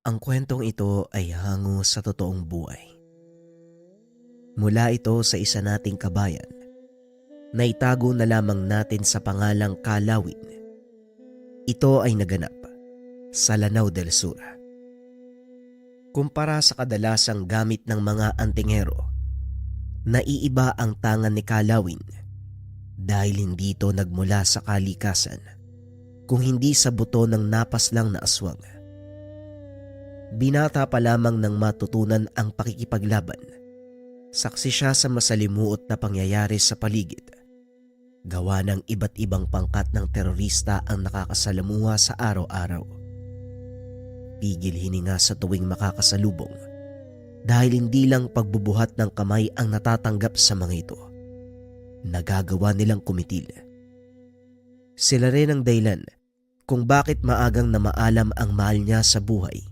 Ang kwentong ito ay hango sa totoong buhay. Mula ito sa isa nating kabayan na itago na lamang natin sa pangalang Kalawin. Ito ay naganap sa Lanao del Sur. Kumpara sa kadalasang gamit ng mga antingero, naiiba ang tangan ni Kalawin dahil hindi ito nagmula sa kalikasan kung hindi sa buto ng napas lang na aswang. Binata pa lamang nang matutunan ang pakikipaglaban. Saksi siya sa masalimuot na pangyayari sa paligid. Gawa ng iba't ibang pangkat ng terorista ang nakakasalamuha sa araw-araw. Pigil hininga sa tuwing makakasalubong dahil hindi lang pagbubuhat ng kamay ang natatanggap sa mga ito. Nagagawa nilang kumitil. Sila rin ang dahilan kung bakit maagang na maalam ang mahal niya sa buhay.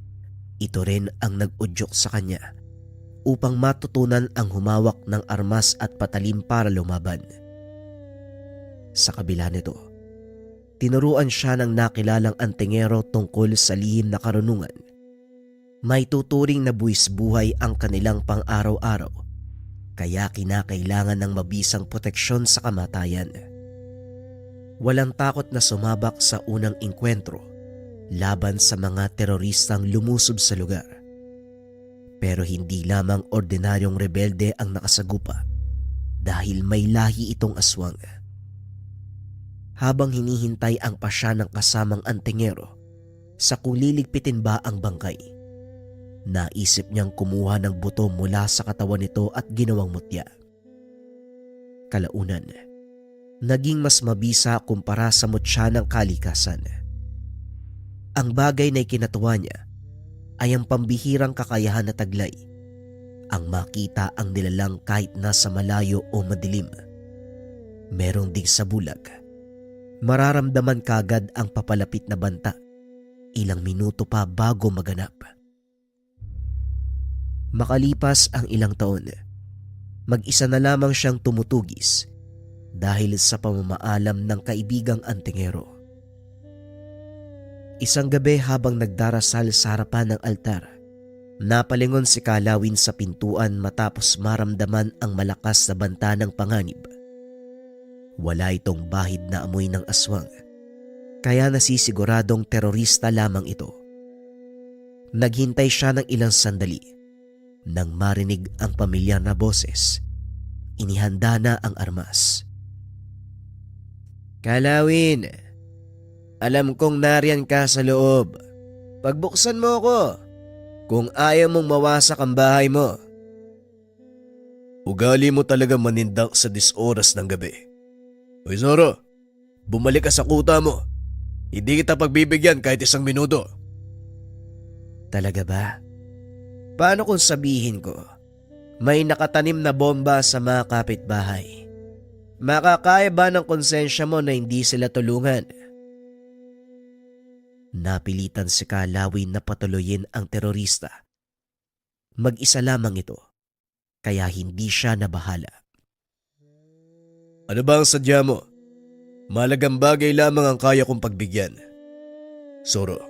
Ito rin ang nag-udyok sa kanya upang matutunan ang humawak ng armas at patalim para lumaban. Sa kabila nito, tinuruan siya ng nakilalang antingero tungkol sa lihim na karunungan. May tuturing na buwis buhay ang kanilang pang-araw-araw, kaya kinakailangan ng mabisang proteksyon sa kamatayan. Walang takot na sumabak sa unang engkwentro laban sa mga teroristang lumusob sa lugar. Pero hindi lamang ordinaryong rebelde ang nakasagupa dahil may lahi itong aswang. Habang hinihintay ang pasya ng kasamang antingero sa kung liligpitin ba ang bangkay, naisip niyang kumuha ng buto mula sa katawan nito at ginawang mutya. Kalaunan, naging mas mabisa kumpara sa mutya ng kalikasan. Ang bagay na ikinatuwa niya ay ang pambihirang kakayahan na taglay, ang makita ang nilalang kahit nasa malayo o madilim. Merong ding sa bulag, mararamdaman kagad ang papalapit na banta, ilang minuto pa bago maganap. Makalipas ang ilang taon, mag-isa na lamang siyang tumutugis dahil sa pamamaalam ng kaibigang antingero. Isang gabi habang nagdarasal sa harapan ng altar, napalingon si Kalawin sa pintuan matapos maramdaman ang malakas na banta ng panganib. Wala itong bahid na amoy ng aswang, kaya nasisiguradong terorista lamang ito. Naghintay siya ng ilang sandali. Nang marinig ang pamilyar na boses, inihanda na ang armas. "Kalawin, alam kong nariyan ka sa loob. Pagbuksan mo ko kung ayaw mong mawasak ang bahay mo." Ugali mo talaga manindak sa disoras ng gabi. Hoy Zoro, bumalik ka sa kuta mo. Hindi kita pagbibigyan kahit isang minuto. Talaga ba? Paano kung sabihin ko, may nakatanim na bomba sa mga kapitbahay? Makakaya ba ng konsensya mo na hindi sila tulungan? Napilitan si Kalawin na patuloyin ang terorista. Mag-isa lamang ito, kaya hindi siya nabahala. Ano ba ang sadya mo? Malagang bagay lamang ang kaya kong pagbigyan. Zoro,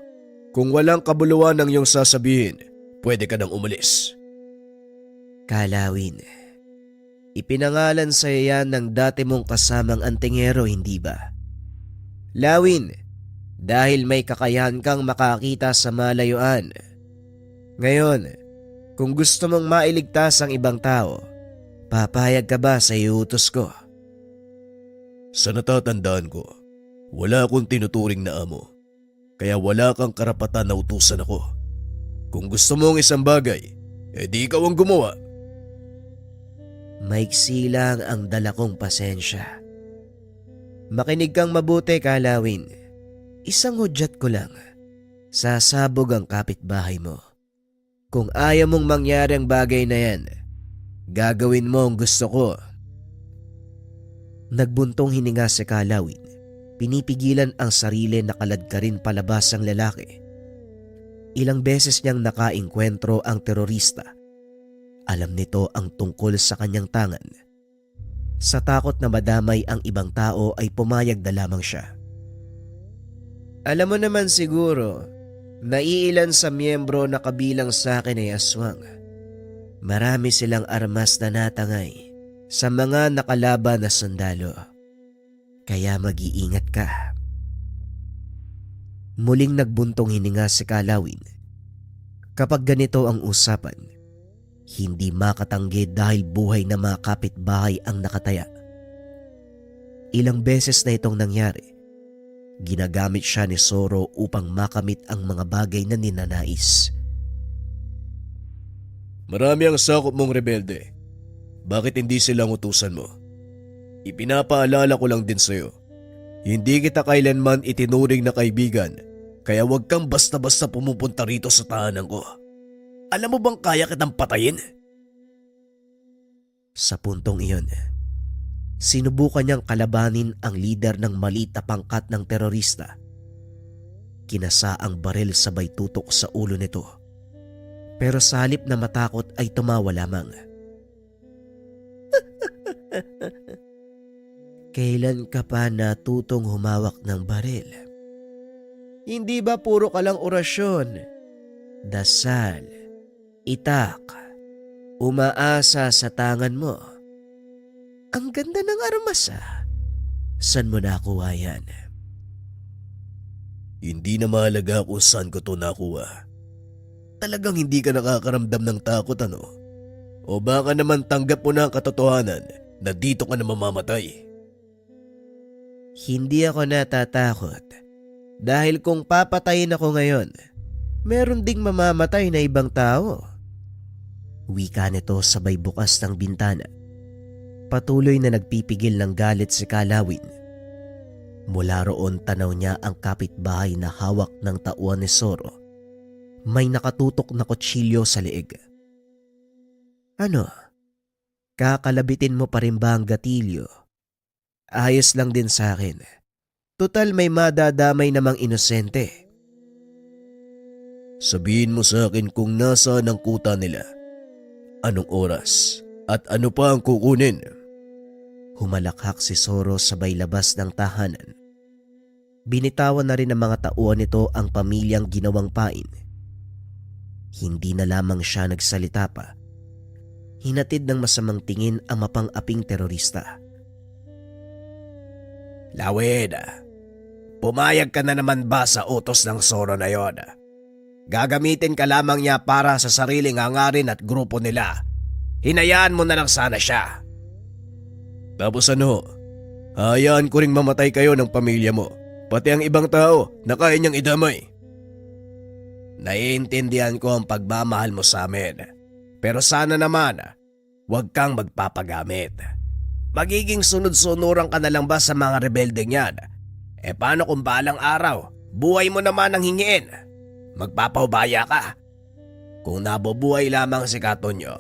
kung walang kabuluhan ng iyong sasabihin, pwede ka nang umalis. Kalawin, ipinangalan sa yan ng dati mong kasamang antingero, hindi ba? Lawin, dahil may kakayahan kang makakita sa malayuan. Ngayon, kung gusto mong mailigtas ang ibang tao, papayag ka ba sa iutos ko? Sa natatandaan ko, wala akong tinuturing na amo, kaya wala kang karapatan na utusan ako. Kung gusto mo ang isang bagay, edi ikaw ang gumawa. Maiksi lang ang dala kong pasensya. Makinig kang mabuti, Kalawin. Isang hudyat ko lang. Sasabog ang kapitbahay mo. Kung ayaw mong mangyari ang bagay na yan, gagawin mo ang gusto ko. Nagbuntong hininga si Kalawin. Pinipigilan ang sarili na kaladkarin palabas ang lalaki. Ilang beses niyang nakaengkwentro ang terorista. Alam nito ang tungkol sa kanyang tangan. Sa takot na madamay ang ibang tao ay pumayag na lamang siya. Alam mo naman siguro, Naiilan sa miyembro na kabilang sa akin ay aswang. Marami silang armas na natangay sa mga nakalaban na sundalo. Kaya mag-iingat ka. Muling nagbuntong hininga si Kalawin. Kapag ganito ang usapan, hindi makatanggi dahil buhay na mga kapitbahay ang nakataya. Ilang beses na itong nangyari. Ginagamit siya ni Zoro upang makamit ang mga bagay na ninanais. Marami ang sakop mong rebelde. Bakit hindi silang utusan mo? Ipinapaalala ko lang din sa'yo. Hindi kita kailanman itinuring na kaibigan, kaya huwag kang basta-basta pumupunta rito sa tahanan ko. Alam mo bang kaya kitang patayin? Sa puntong iyon, sinubukan niyang kalabanin ang lider ng maliit na pangkat ng terorista. Kinasa ang baril sabay tutok sa ulo nito. Pero sa halip na matakot ay tumawa lamang. Kailan ka pa natutong humawak ng baril? Hindi ba puro ka lang orasyon, dasal, itak, umaasa sa tangan mo? Ang ganda ng armas ah. Saan mo nakuha yan? Hindi na mahalaga kung saan ko to nakuha. Talagang hindi ka nakakaramdam ng takot ano? O baka naman tanggap mo na ang katotohanan na dito ka na mamamatay? Hindi ako natatakot. Dahil kung papatayin ako ngayon, meron ding mamamatay na ibang tao. Wika nito sabay bukas ng bintana. Patuloy na nagpipigil ng galit si Kalawin. Mula roon tanaw niya ang kapitbahay na hawak ng tauan ni Zoro. May nakatutok na kutsilyo sa leeg. Ano? Kakalabitin mo pa rin ba ang gatilyo? Ayos lang din sa akin. Total may madadamay namang inosente. Sabihin mo sa akin kung nasaan ang kuta nila. Anong oras? At ano pa ang kukunin? Humalakhak si Zoro sabay labas ng tahanan. Binitawan na rin ng mga tauhan nito ang pamilyang ginawang pain. Hindi na lamang siya nagsalita pa. Hinatid ng masamang tingin ang mapang-aping terorista. Lawin, pumayag ka na naman ba sa utos ng Zoro na yon? Gagamitin ka lamang niya para sa sariling hangarin at grupo nila. Hinayaan mo na lang sana siya. Tapos ano? Hayaan ko ring mamatay kayo ng pamilya mo, pati ang ibang tao na kaya niyang idamay. Naiintindihan ko ang pagmamahal mo sa amin, pero sana naman huwag kang magpapagamit. Magiging sunod-sunuran ka na lang ba sa mga rebeldeng yan? Paano kung balang araw, buhay mo naman ang hingiin? Magpapaubaya ka. Kung nabubuhay lamang si Katonyo,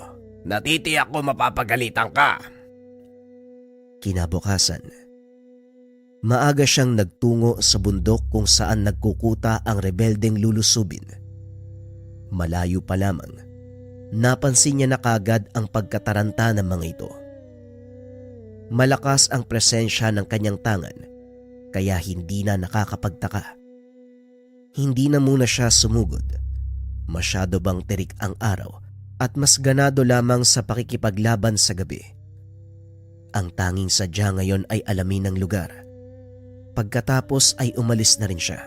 natitiyak ko mapapagalitan ka. Kinabukasan, maaga siyang nagtungo sa bundok kung saan nagkukuta ang rebeldeng lulusubin. Malayo pa lamang, napansin niya na kagad ang pagkataranta ng mga ito. Malakas ang presensya ng kanyang tangan, kaya hindi na nakakapagtaka. Hindi na muna siya sumugod. Masyado bang tirik ang araw at mas ganado lamang sa pakikipaglaban sa gabi. Ang tanging sadya ngayon ay alamin ng lugar. Pagkatapos ay umalis na rin siya.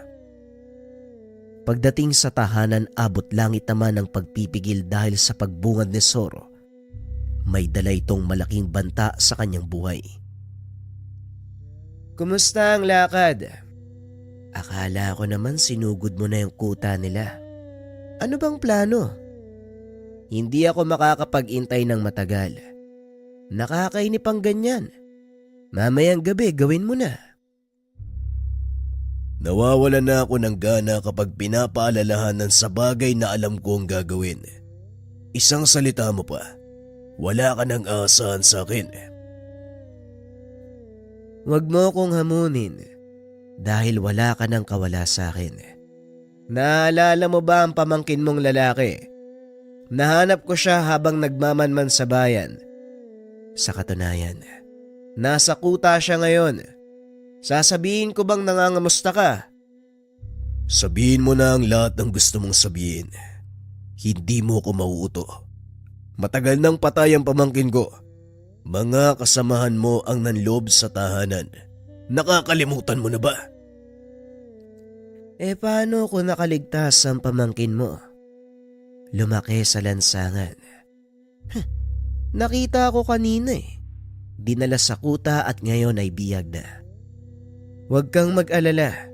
Pagdating sa tahanan, abot langit naman ang pagpipigil dahil sa pagbungad ni Zoro. May dala itong malaking banta sa kanyang buhay. Kumusta ang lakad? Akala ko naman sinugod mo na yung kuta nila. Ano bang plano? Hindi ako makakapag-intay ng matagal. Nakakainip ang ganyan. Mamayang gabi gawin mo na. Nawawalan na ako ng gana kapag pinapaalalahanan sa bagay na alam kong gagawin. Isang salita mo pa. Wala ka ng aasahan sa akin. Huwag mo kong hamunin dahil wala ka ng kawala sa akin. Naalala mo ba ang pamangkin mong lalaki? Nahanap ko siya habang nagmamanman sa bayan. Sa katunayan, nasa kuta siya ngayon. Sasabihin ko bang nangangamusta ka? Sabihin mo na ang lahat ng gusto mong sabihin. Hindi mo ko mauuto. Matagal nang patay ang pamangkin ko. Mga kasamahan mo ang nanloob sa tahanan. Nakakalimutan mo na ba? Paano kung nakaligtas ang pamangkin mo? Lumaki sa lansangan. Nakita ko kanina Dinala sa kuta at ngayon ay biyag na. Huwag kang mag-alala.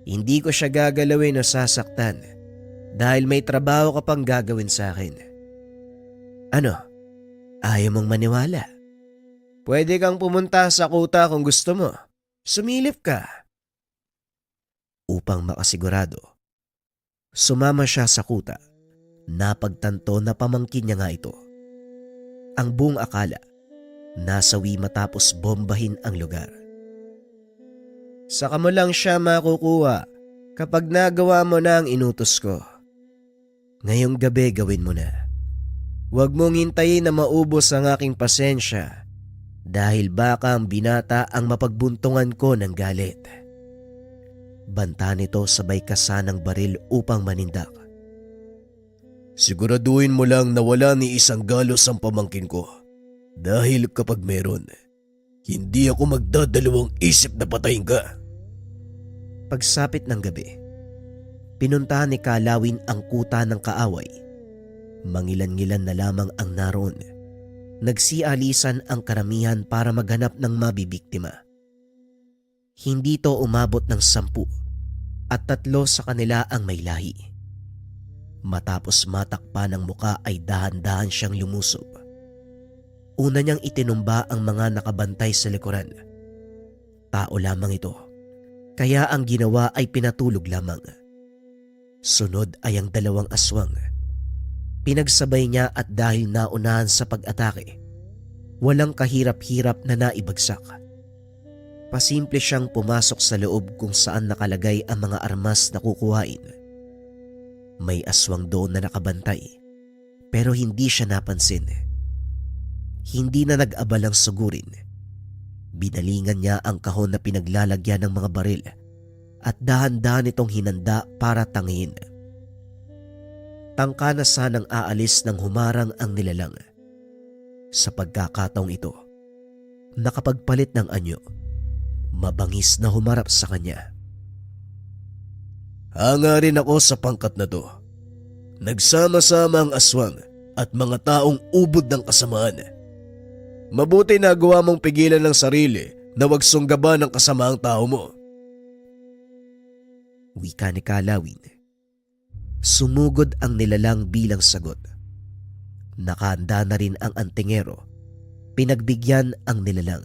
Hindi ko siya gagalawin o sasaktan dahil may trabaho ka pang gagawin sa akin. Ano? Ayaw mong maniwala? Pwede kang pumunta sa kuta kung gusto mo. Sumilip ka. Upang makasigurado, sumama siya sa kuta. Napagtanto na pamangkin niya nga ito. Ang buong akala, nasawi matapos bombahin ang lugar. Saka mo lang siya makukuha kapag nagawa mo na ang inutos ko. Ngayong gabi gawin mo na. Huwag mong hintayin na maubos ang aking pasensya dahil baka ang binata ang mapagbuntungan ko ng galit. Banta nito sabay kasa ng baril upang manindak. Siguraduhin mo lang na wala ni isang galos ang pamangkin ko. Dahil kapag meron, hindi ako magdadalawang isip na patayin ka. Pagsapit ng gabi, pinuntahan ni Kalawin ang kuta ng kaaway. Mangilan-ngilan na lamang ang naroon. Nagsialisan ang karamihan para maghanap ng mabibiktima. Hindi to umabot ng 10 at 3 sa kanila ang may lahi. Matapos matakpan ng muka ay dahan-dahan siyang lumusob. Una niyang itinumba ang mga nakabantay sa likuran. Tao lamang ito, kaya ang ginawa ay pinatulog lamang. Sunod ay ang 2 aswang. Pinagsabay niya at dahil naunahan sa pag-atake, walang kahirap-hirap na naibagsak. Pasimple siyang pumasok sa loob kung saan nakalagay ang mga armas na kukuhain. May aswang doon na nakabantay, pero hindi siya napansin. Hindi na nag-abalang sugurin. Binalingan niya ang kahon na pinaglalagyan ng mga baril at dahan-dahan itong hinanda para tangin. Tangka na sanang aalis nang humarang ang nilalang. Sa pagkakataong ito, nakapagpalit ng anyo, mabangis na humarap sa kanya. Hanga rin ako sa pangkat na to. Nagsama-sama ang aswang at mga taong ubod ng kasamaan. Mabuti na gawa mong pigilan ng sarili na wag sunggaban ng kasamaang tao mo. Wika ni Kalawin. Sumugod ang nilalang bilang sagot. Nakahanda na rin ang antingero. Pinagbigyan ang nilalang.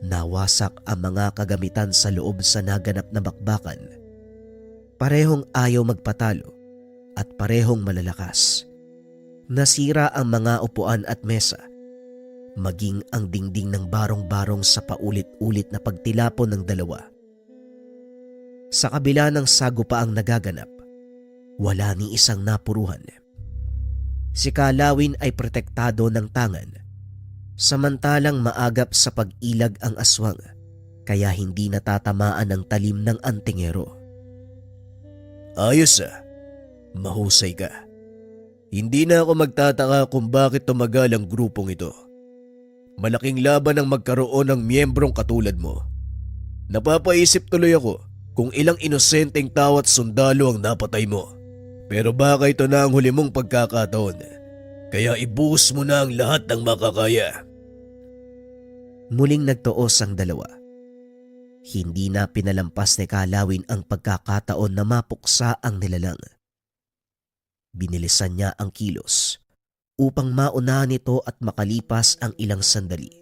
Nawasak ang mga kagamitan sa loob sa naganap na bakbakan. Parehong ayaw magpatalo at parehong malalakas. Nasira ang mga upuan at mesa, maging ang dingding ng barong-barong sa paulit-ulit na pagtilapon ng 2. Sa kabila ng sagupa ang nagaganap, wala ni isang napuruhan. Si Kalawin ay protektado ng tangan, samantalang maagap sa pag-ilag ang aswang, kaya hindi natatamaan ng talim ng antingero. Ayos mahusay ka. Hindi na ako magtataka kung bakit tumagal ang grupong ito. Malaking laban ang magkaroon ng miyembrong katulad mo. Napapaisip tuloy ako kung ilang inosenteng tao at sundalo ang napatay mo. Pero baka ito na ang huli mong pagkakataon. Kaya ibuhos mo na ang lahat ng makakaya. Muling nagtuos ang 2. Hindi na pinalampas ni Kalawin ang pagkakataon na mapuksa ang nilalang. Binilisan niya ang kilos upang maunahan ito at makalipas ang ilang sandali.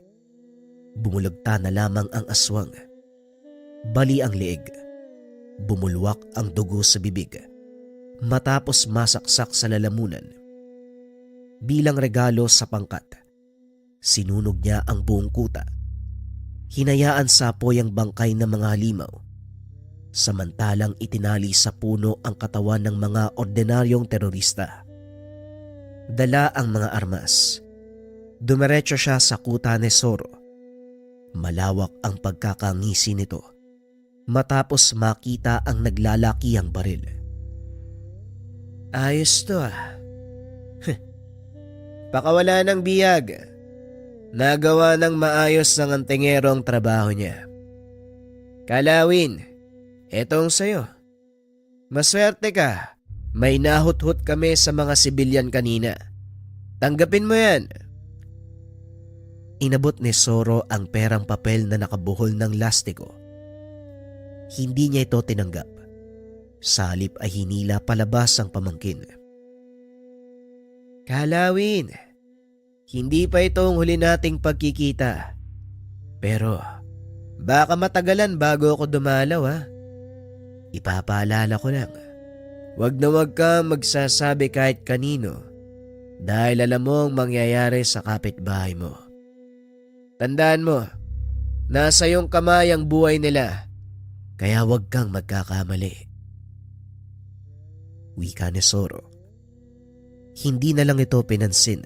Bumulagta na lamang ang aswang. Bali ang leeg. Bumulwak ang dugo sa bibig. Matapos masaksak sa lalamunan. Bilang regalo sa pangkat, sinunog niya ang buong kuta. Hinayaan sa apoy ang bangkay ng mga halimaw, samantalang itinali sa puno ang katawan ng mga ordinaryong terorista. Dala ang mga armas. Dumiretso siya sa kuta ni Soro. Malawak ang pagkakangisi nito. matapos makita ang naglalakihang baril. Ayos to ah. Pakawala ng biyag. Nagawa ng maayos ng antingero ang trabaho niya. Kalawin, etong sayo. Maswerte ka. May nahuthut kami sa mga sibilyan kanina. Tanggapin mo yan. Inabot ni Soro ang perang papel na nakabuhol ng lastiko. Hindi niya ito tinanggap. Sa halip ay hinila palabas ang pamangkin. Kalawin, hindi pa itong huli nating pagkikita. Pero baka matagalan bago ako dumalaw ha. Ipapaalala ko lang. Wag na wag kang magsasabi kahit kanino dahil alam mo ang mangyayari sa kapitbahay mo. Tandaan mo, nasa iyong kamay ang buhay nila, kaya wag kang magkakamali. Wika ni Soro. Hindi na lang ito pinansin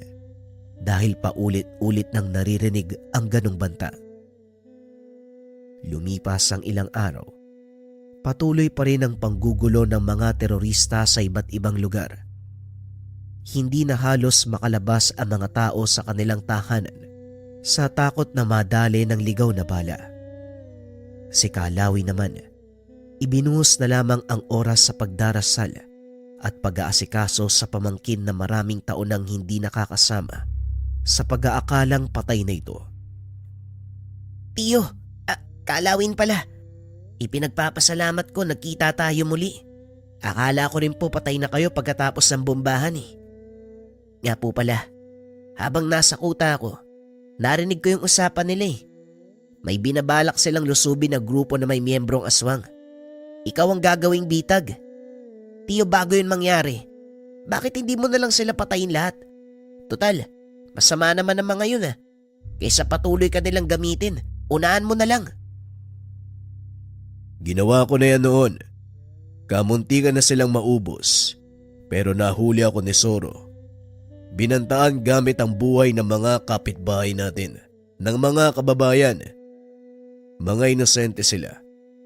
dahil paulit-ulit nang naririnig ang ganong banta. Lumipas ang ilang araw. Patuloy pa rin ang panggugulo ng mga terorista sa iba't ibang lugar. Hindi na halos makalabas ang mga tao sa kanilang tahanan sa takot na madali ng ligaw na bala. Si Kalawi naman, ibinuhos na lamang ang oras sa pagdarasal at pag-aasikaso sa pamangkin na maraming taon nang hindi nakakasama sa pag-aakalang patay na ito. Tiyo, Kalawin pala. Ipinagpapasalamat ko nagkita tayo muli. Akala ko rin po patay na kayo pagkatapos ng bombahan eh. Nga po pala, habang nasa kuta ko, narinig ko yung usapan nila eh. May binabalak silang lusubin na grupo na may miyembrong aswang. Ikaw ang gagawing bitag. Tiyo, bago yun mangyari, bakit hindi mo na lang sila patayin lahat? Total, masama naman ang mga yun ah. Kaysa patuloy ka nilang gamitin, unahan mo na lang. Ginawa ko na yan noon. Kamuntikan na silang maubos. Pero nahuli ako ni Soro. Binantaan gamit ang buhay ng mga kapitbahay natin, ng mga kababayan. Mga inosente sila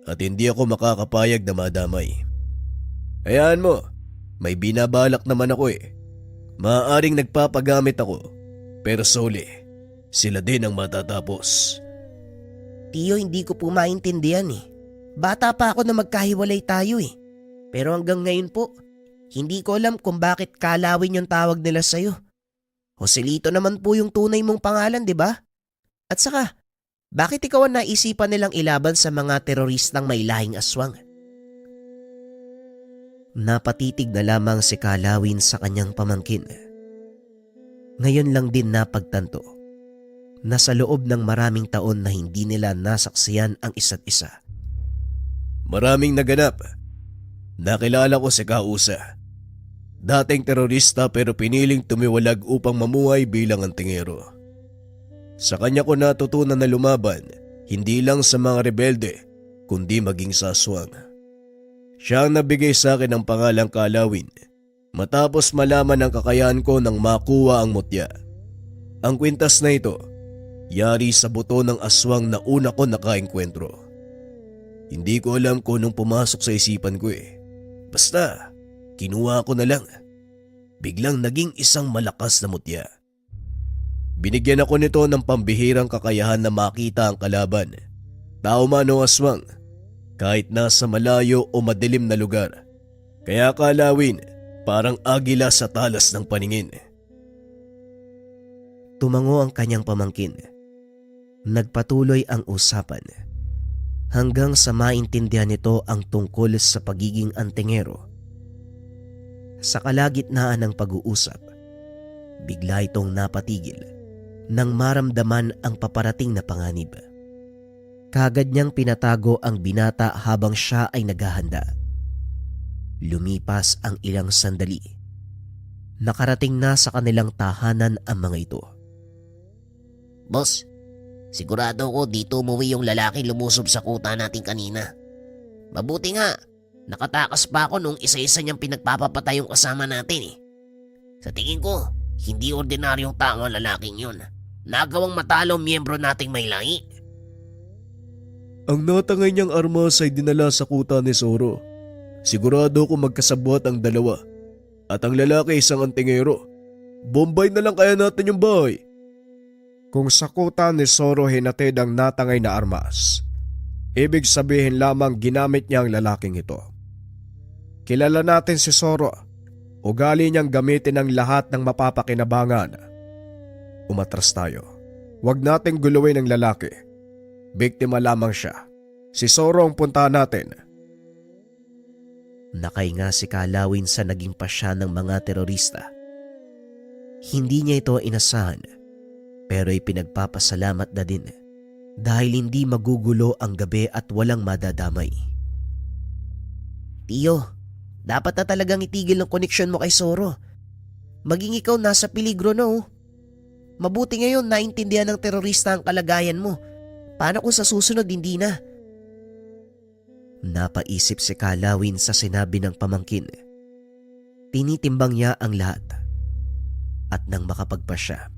at hindi ako makakapayag na madamay. Hayaan mo, may binabalak naman ako eh. Maaaring nagpapagamit ako, pero soli, sila din ang matatapos. Tiyo, hindi ko po maintindihan eh. Bata pa ako na magkahiwalay tayo eh. Pero hanggang ngayon po, hindi ko alam kung bakit Kalawin yung tawag nila sa'yo. Joselito naman po yung tunay mong pangalan, di ba? At saka, bakit ikaw ang naisipan nilang ilaban sa mga teroristang may lahing aswang? Napatitig na lamang si Kalawin sa kanyang pamangkin. Ngayon lang din napagtanto na sa loob ng maraming taon na hindi nila nasaksiyan ang isa't isa. Maraming naganap. Nakilala ko si Kausa. Dating terorista pero piniling tumiwalag upang mamuhay bilang antingero. Sa kanya ko natutunan na lumaban, hindi lang sa mga rebelde, kundi maging sa aswang. Siya ang nabigay sa akin ng pangalang Kalawin matapos malaman ang kakayahan ko nang makuha ang mutya. Ang kwintas na ito, yari sa buto ng aswang na una ko nakaengkwentro. Hindi ko alam kung anong pumasok sa isipan ko eh. Basta, kinuha ko na lang. Biglang naging isang malakas na mutya. Binigyan ako nito ng pambihirang kakayahan na makita ang kalaban. Tao man o aswang, kahit nasa malayo o madilim na lugar. Kaya Kalawin, parang agila sa talas ng paningin. Tumango ang kanyang pamangkin. Nagpatuloy ang usapan. Hanggang sa maintindihan nito ang tungkol sa pagiging antingero. Sa kalagitnaan ng pag-uusap, bigla itong napatigil nang maramdaman ang paparating na panganib. Kaagad niyang pinatago ang binata habang siya ay naghahanda. Lumipas ang ilang sandali. Nakarating na sa kanilang tahanan ang mga ito. Boss, sigurado ko dito umuwi yung lalaki lumusob sa kuta natin kanina. Mabuti nga, nakatakas pa ako nung isa-isa niyang pinagpapapatay yung kasama natin eh. Sa tingin ko, hindi ordinaryong tao ang lalaking yun. Nagawang matalo ang miyembro nating may lahi. Ang natangay niyang armas ay dinala sa kuta ni Zoro. Sigurado ko magkasabwat ang dalawa. At ang lalaki isang antingero. Bombay na lang kaya natin yung bahay. Kung sa kuta ni Zoro hinatid ang natangay na armas, ibig sabihin lamang ginamit niya ang lalaking ito. Kilala natin si Zoro. Ugali niyang gamitin ang lahat ng mapapakinabangan. Umatras tayo. Huwag nating guluhin ang lalaki. Biktima lamang siya. Si Zoro ang puntahan natin. Nakahinga si Kalawin sa naging pasya ng mga terorista. Hindi niya ito inasahan, pero ipinagpapasalamat na din dahil hindi magugulo ang gabi at walang madadamay. Tiyo, dapat na talagang itigil ng koneksyon mo kay Zoro. Maging ikaw nasa peligro na oh. Mabuti ngayon naintindihan ng terorista ang kalagayan mo. Paano kung sa susunod hindi na? Napaisip si Kalawin sa sinabi ng pamangkin. Tinitimbang niya ang lahat. At nang makapagpasya,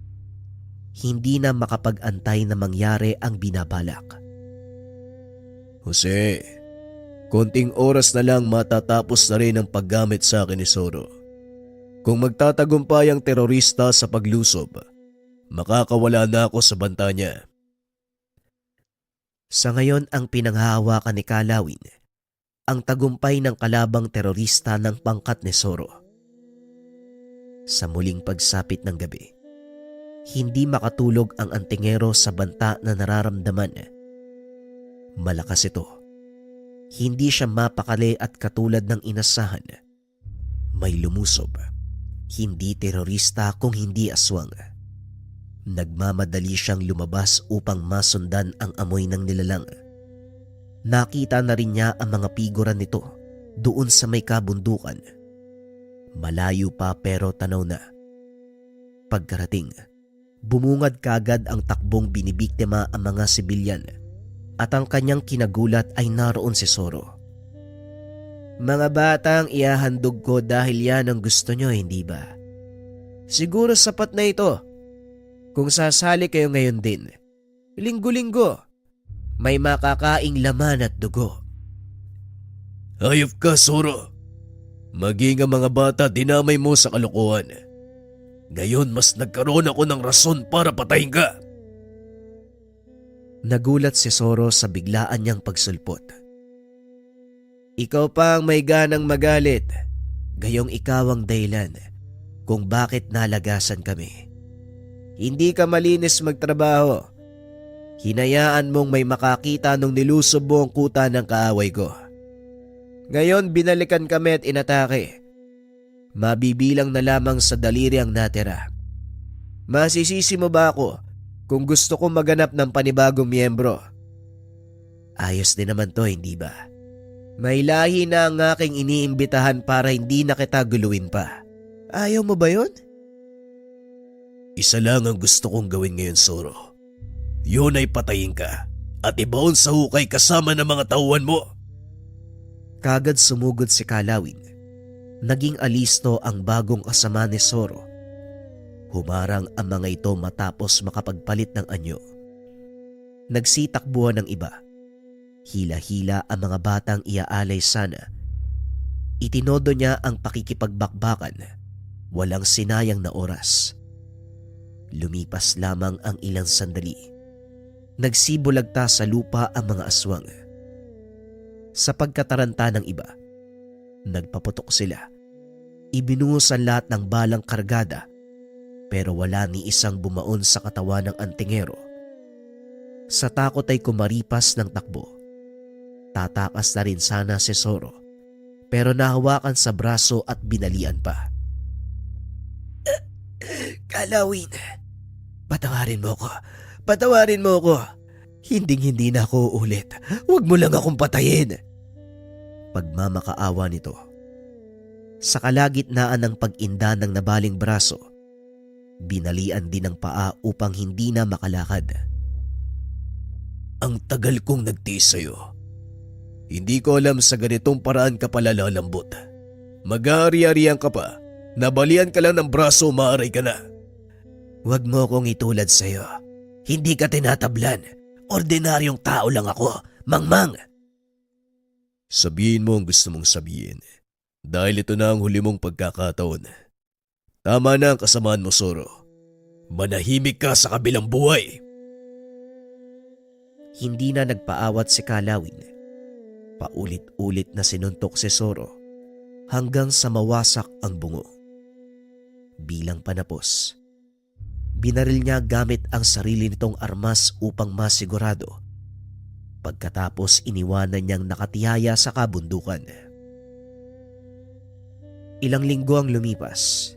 hindi na makapag-antay na mangyari ang binabalak. Jose, konting oras na lang matatapos na rin ang paggamit sa akin ni Zoro. Kung magtatagumpay ang terorista sa paglusob, makakawala na ako sa banta niya. Sa ngayon ang pinanghahawakan ni Kalawin, ang tagumpay ng kalabang terorista ng pangkat ni Zoro. Sa muling pagsapit ng gabi, hindi makatulog ang antingero sa banta na nararamdaman. Malakas ito. Hindi siya mapakali at katulad ng inasahan. May lumusob. Hindi terorista kung hindi aswang. Nagmamadali siyang lumabas upang masundan ang amoy ng nilalang. Nakita na rin niya ang mga figura nito doon sa may kabundukan. Malayo pa pero tanaw na. Pagkarating, bumungad kagad ang takbong binibiktima ang mga sibilyan at ang kanyang kinagulat ay naroon si Zoro. Mga batang ihahandog ko dahil yan ang gusto nyo, hindi ba? Siguro sapat na ito. Kung sasali kayo ngayon din, linggo-linggo, may makakaing laman at dugo. Hayop ka, Zoro. Maging ang mga bata dinamay mo sa kalokohan. Ngayon mas nagkaroon ako ng rason para patayin ka. Nagulat si Zoro sa biglaan niyang pagsulpot. Ikaw pa ang may ganang magalit, gayong ikaw ang dahilan kung bakit nalagasan kami. Hindi ka malinis magtrabaho. Hinayaan mong may makakita nung nilusob mo ang kuta ng kaaway ko. Ngayon binalikan kami at inatake. Mabibilang na lamang sa daliri ang natira. Masisisi mo ba ako kung gusto ko maganap ng panibagong miyembro? Ayos din naman to, hindi ba? May lahi na ang aking iniimbitahan para hindi na kita guluin pa. Ayaw mo ba yun? Isa lang ang gusto kong gawin ngayon, Zoro. Yun ay patayin ka at ibaon sa hukay kasama ng mga tauhan mo. Kagad sumugod si Kalawin. Naging alisto ang bagong kasama ni Zoro. Humarang ang mga ito matapos makapagpalit ng anyo. Nagsitakbuhan ng iba. Hila-hila ang mga batang iaalay sana. Itinodo niya ang pakikipagbakbakan. Walang sinayang na oras. Lumipas lamang ang ilang sandali. Nagsibulagta sa lupa ang mga aswang. Sa pagkataranta ng iba, nagpaputok sila. Ibinuhos ang lahat ng balang kargada pero wala ni isang bumaon sa katawan ng antingero. Sa takot ay kumaripas ng takbo. Tatakas na rin sana si Zoro pero nahawakan sa braso at binalian pa. Kalawin, patawarin mo ko. Patawarin mo ko. Hinding-hindi na ako uulit. Huwag mo lang akong patayin. Pagmamakaawa nito. Sa kalagitnaan ng pag-inda ng nabaling braso, binalian din ng paa upang hindi na makalakad. Ang tagal kong nagtiis sa'yo. Hindi ko alam sa ganitong paraan ka pala lalambot. Mag-aari-arihan ka pa. Nabalian ka lang ng braso, maaray ka na. Huwag mo akong itulad sa'yo. Hindi ka tinatablan. Ordinaryong tao lang ako. Mangmang! Sabihin mo ang gusto mong sabihin. Dahil ito na ang huli mong pagkakataon. Tama na ang kasamaan mo, Soro. Manahimik ka sa kabilang buhay. Hindi na nagpaawat si Kalawin. Paulit-ulit na sinuntok si Soro hanggang sa mawasak ang bungo. Bilang panapos, binaril niya gamit ang sarili nitong armas upang masigurado. Pagkatapos iniwanan niyang nakatihaya sa kabundukan. Ilang linggo ang lumipas.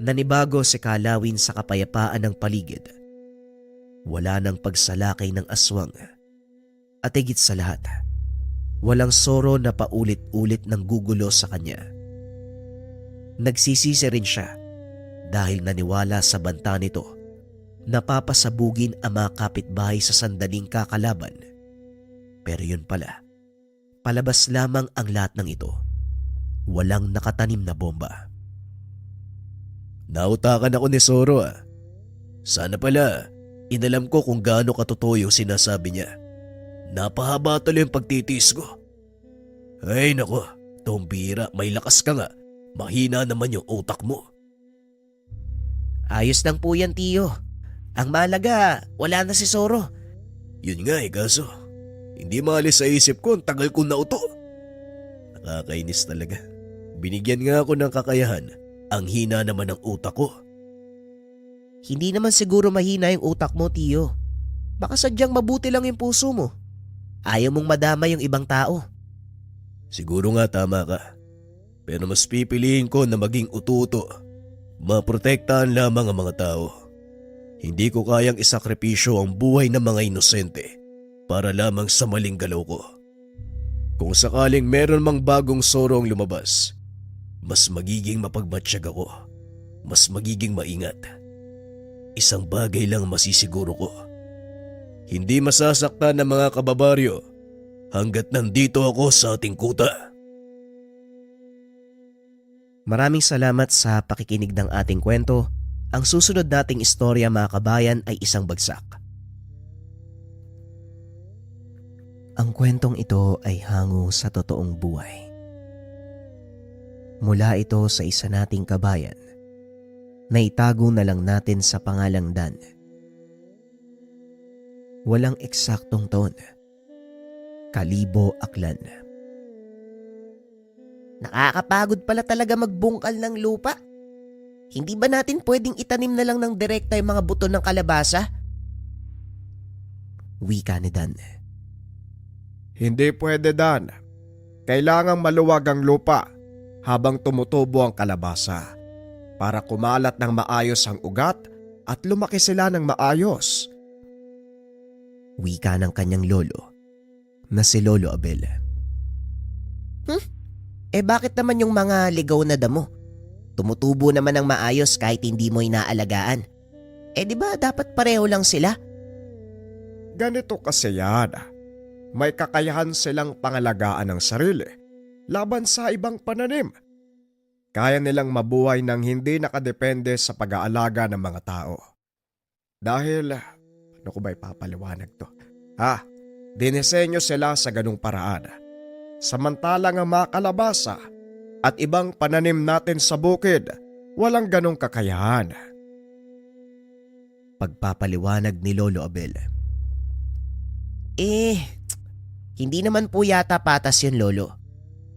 Nanibago si Kalawin sa kapayapaan ng paligid. Wala nang pagsalakay ng aswang. At higit sa lahat, walang Soro na paulit-ulit ng gugulo sa kanya. Nagsisisi rin siya dahil naniwala sa banta nito na papasabugin ang mga kapitbahay sa sandaling kakalaban. Pero yun pala, palabas lamang ang lahat ng ito. Walang nakatanim na bomba. Nautakan ako ni Soro ah. Sana pala, inalam ko kung gaano katotoo yung sinasabi niya. Napahaba tuloy yung pagtitiis ko. Ay nako, Tombira, may lakas ka nga. Mahina naman yung utak mo. Ayos lang po yan, Tiyo. Ang mahalaga, wala na si Soro. Yun nga kaso hindi maalis sa isip ko ang tagal kong nauto. Nakakainis talaga. Binigyan nga ako ng kakayahan. Ang hina naman ng utak ko. Hindi naman siguro mahina yung utak mo, Tiyo. Baka sadyang mabuti lang yung puso mo. Ayaw mong madama yung ibang tao. Siguro nga tama ka. Pero mas pipiliin ko na maging ututo. Maprotektahan lamang ang mga tao. Hindi ko kayang isakripisyo ang buhay ng mga inosente para lamang sa maling galaw ko. Kung sakaling meron mang bagong Soro ang lumabas, mas magiging mapagmatsyag ako. Mas magiging maingat. Isang bagay lang masisiguro ko. Hindi masasaktan ng mga kababaryo hanggat nandito ako sa ating kuta. Maraming salamat sa pakikinig ng ating kwento. Ang susunod nating istorya, mga kabayan, ay isang bagsak. Ang kwentong ito ay hango sa totoong buhay. Mula ito sa isa nating kabayan na itago na lang natin sa pangalang Dan. Walang eksaktong taon. Kalibo Aklan. Nakakapagod pala talaga magbungkal ng lupa. Hindi ba natin pwedeng itanim na lang ng direkta yung mga buto ng kalabasa? Wika ni Dan. Hindi pwede, Dan. Kailangang maluwag ang lupa habang tumutubo ang kalabasa para kumalat ng maayos ang ugat at lumaki sila ng maayos. Wika ng kanyang lolo na si Lolo Abel. Bakit naman yung mga ligaw na damo? Tumutubo naman ng maayos kahit hindi mo inaalagaan. Di ba dapat pareho lang sila? Ganito kasi yan. May kakayahan silang pangalagaan ng sarili laban sa ibang pananim. Kaya nilang mabuhay ng hindi nakadepende sa pag-aalaga ng mga tao. Dahil, ano ko ba ipapaliwanag to? Dinisenyo sila sa ganung paraan. Samantalang ang mga kalabasa at ibang pananim natin sa bukid, walang ganong kakayahan. Pagpapaliwanag ni Lolo Abel. Hindi naman po yata patas yun, Lolo.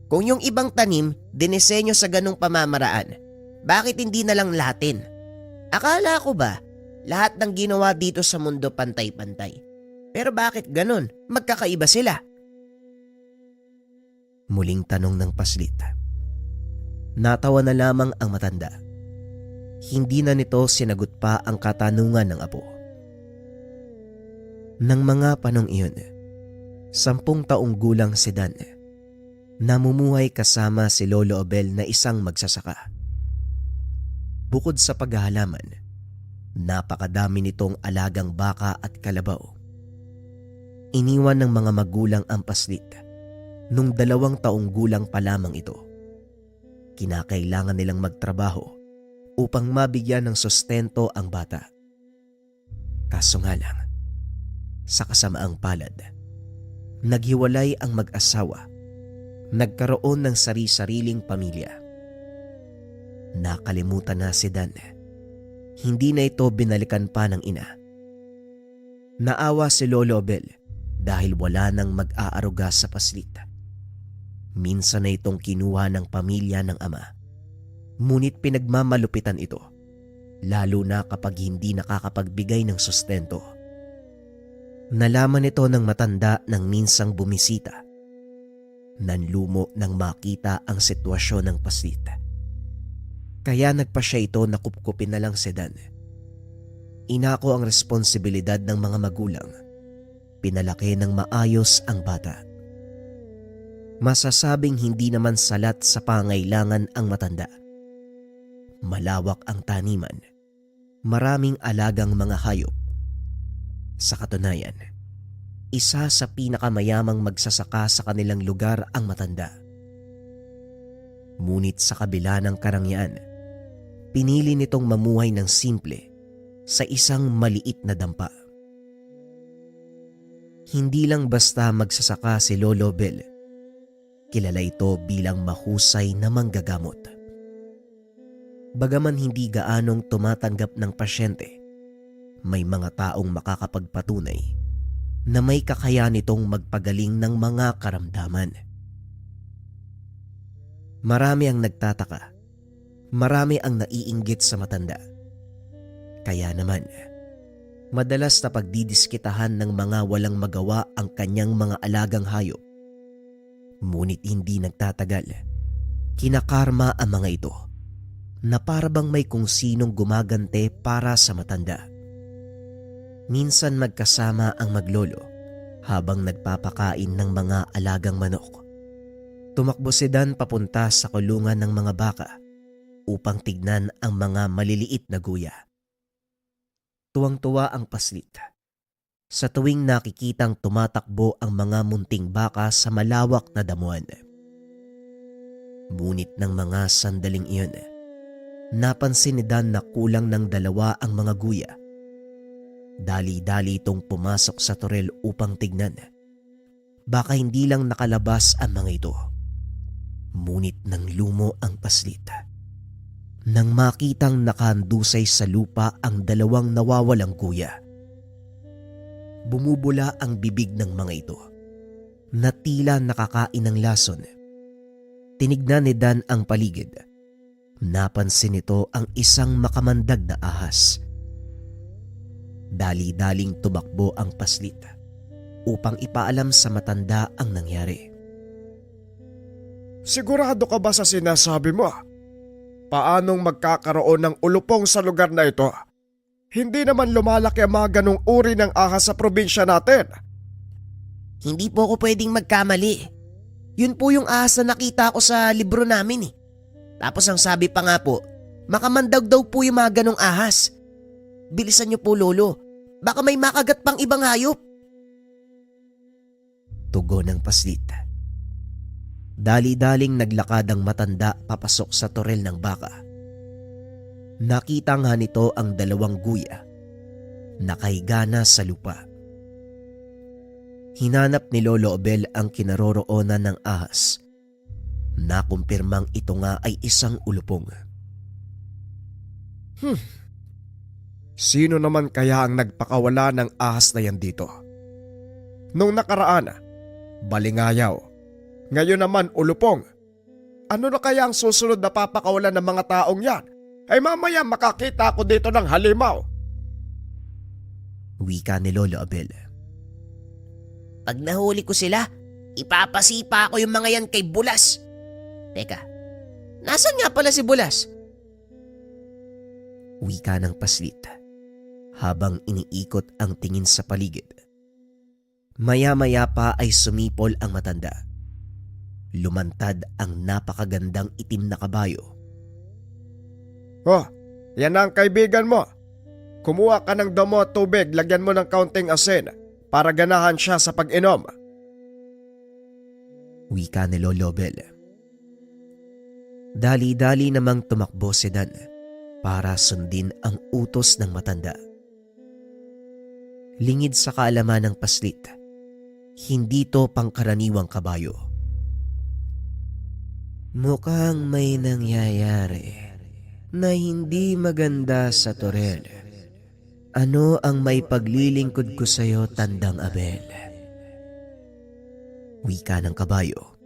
Kung yung ibang tanim, dinisenyo sa ganong pamamaraan, bakit hindi na lang lahatin? Akala ko ba, lahat ng ginawa dito sa mundo pantay-pantay? Pero bakit ganon? Magkakaiba sila. Muling tanong ng paslit. Natawa na lamang ang matanda. Hindi na nito sinagot pa ang katanungan ng apo. Nang mga panong iyon, 10 taong gulang si Dan. Namumuhay kasama si Lolo Abel na isang magsasaka. Bukod sa paghahalaman, napakadami nitong alagang baka at kalabaw. Iniwan ng mga magulang ang paslit nung 2 taong gulang pa lamang ito. Kinakailangan nilang magtrabaho upang mabigyan ng sustento ang bata. Kaso nga lang, sa kasamaang palad, Naghiwalay ang mag-asawa. Nagkaroon ng sari-sariling pamilya. Nakalimutan na si Dan. Hindi na ito binalikan pa ng ina. Naawa si Lolo Abel dahil wala nang mag-aaruga sa paslit. Minsan na itong kinuha ng pamilya ng ama. Ngunit pinagmamalupitan ito, lalo na kapag hindi nakakapagbigay ng sustento. Nalaman ito ng matanda nang minsang bumisita. Nanlumo nang makita ang sitwasyon ng paslit. Kaya nagpa siya ito na kupkupin na lang si Dan. Inako ang responsibilidad ng mga magulang. Pinalaki ng maayos ang bata. Masasabing hindi naman salat sa pangailangan ang matanda. Malawak ang taniman. Maraming alagang mga hayop. Sa katunayan, isa sa pinakamayamang magsasaka sa kanilang lugar ang matanda. Ngunit sa kabila ng karangyaan, pinili nitong mamuhay ng simple sa isang maliit na dampa. Hindi lang basta magsasaka si Lolo Bel. Kilala ito bilang mahusay na manggagamot. Bagaman hindi gaanong tumatanggap ng pasyente, may mga taong makakapagpatunay na may kakayahan nitong magpagaling ng mga karamdaman. Marami ang nagtataka. Marami ang naiinggit sa matanda. Kaya naman, madalas na pagdidiskitahan ng mga walang magawa ang kanyang mga alagang hayop. Ngunit hindi nagtatagal. Kinakarma ang mga ito na parabang may kung sinong gumagante para sa matanda. Minsan magkasama ang maglolo habang nagpapakain ng mga alagang manok. Tumakbo si Dan papunta sa kulungan ng mga baka upang tignan ang mga maliliit na guya. Tuwang-tuwa ang paslit sa tuwing nakikitang tumatakbo ang mga munting baka sa malawak na damuhan. Ngunit ng mga sandaling iyon, napansin ni Dan na kulang ng 2 ang mga guya. Dali-dali itong pumasok sa torel upang tignan. Baka hindi lang nakalabas ang mga ito. Ngunit nang lumo ang paslit, nang makitang nakahandusay sa lupa ang 2 nawawalang guya. Bumubula ang bibig ng mga ito na tila nakakain ng lason. Tinignan ni Dan ang paligid. Napansin nito ang isang makamandag na ahas. Dali-daling tumakbo ang paslit upang ipaalam sa matanda ang nangyari. Sigurado ka ba sa sinasabi mo? Paanong magkakaroon ng ulupong sa lugar na ito? Hindi naman lumalaki ang mga ganong uri ng ahas sa probinsya natin. Hindi po ako pwedeng magkamali. Yun po yung ahas na nakita ko sa libro namin eh. Tapos ang sabi pa nga po, makamandag daw po yung mga ganong ahas. Bilisan niyo po lolo, baka may makagat pang ibang hayop. Tugon ng paslit. Dali-daling naglakad ang matanda papasok sa torel ng baka. Nakita nga nito ang 2 guya. Nakahiga na sa lupa. Hinanap ni Lolo Abel ang kinaroroonan ng ahas. Nakumpirmang ito nga ay isang ulupong. Sino naman kaya ang nagpakawala ng ahas na yan dito? Nung nakaraan, balingayaw. Ngayon naman ulupong. Ano na kaya ang susunod na papakawalan ng mga taong yan? Ay mamaya makakita ako dito ng halimaw. Wika ni Lolo Abel. Pag nahuli ko sila, ipapasipa ko yung mga yan kay Bulas. Teka, nasan nga pala si Bulas? Wika ng paslit habang iniikot ang tingin sa paligid. Maya-maya pa ay sumipol ang matanda. Lumantad ang napakagandang itim na kabayo. Oh, yan na ang kaibigan mo. Kumuha ka ng damo at tubig, lagyan mo ng kaunting asin para ganahan siya sa pag-inom. Wika ni Lolo Bel. Dali-dali namang tumakbo si Dan para sundin ang utos ng matanda. Lingid sa kaalaman ng paslit, Hindi to pangkaraniwang kabayo. Mukhang may nangyayari na hindi maganda sa Torel. Ano ang may paglilingkod ko sa'yo, Tandang Abel? Wika ng kabayo.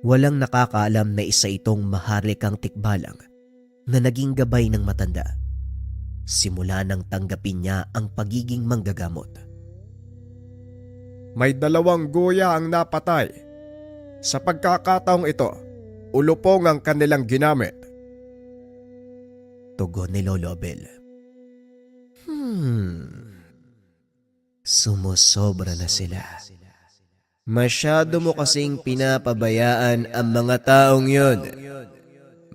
Walang nakakaalam na isa itong maharlikang tikbalang na naging gabay ng matanda. Simula nang tanggapin niya ang pagiging manggagamot. May 2 guya ang napatay. Sa pagkakataong ito, ulupong ang kanilang ginamit. Tugon ni Lolo Abel. Sumusobra na sila. Masyado mo kasing pinapabayaan ang mga taong yon.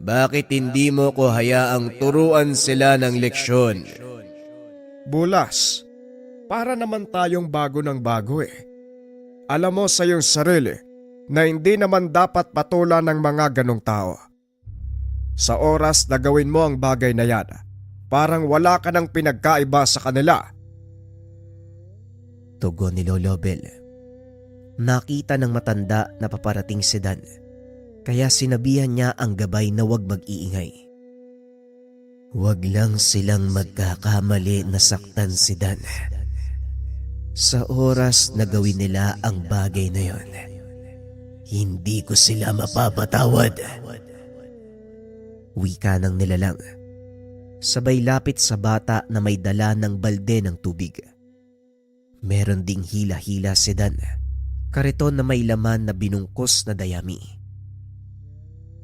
Bakit hindi mo ko hayaang turuan sila ng leksyon? Bulas, para naman tayong bago ng bago eh. Alam mo sa iyong sarili na hindi naman dapat patulan ng mga ganong tao. Sa oras na gawin mo ang bagay na yan, parang wala ka ng pinagkaiba sa kanila. Tugon ni Lolo Abel. Nakita ng matanda na paparating si Dan, kaya sinabihan niya ang gabay na huwag mag-iingay. Huwag lang silang magkakamali na saktan si Dan. Sa oras na gawin nila ang bagay na yon, hindi ko sila mapapatawad. Wika ng nilalang. Sabay lapit sa bata na may dala ng balde ng tubig. Meron ding hila-hila si Dan, kariton na may laman na binungkos na dayami.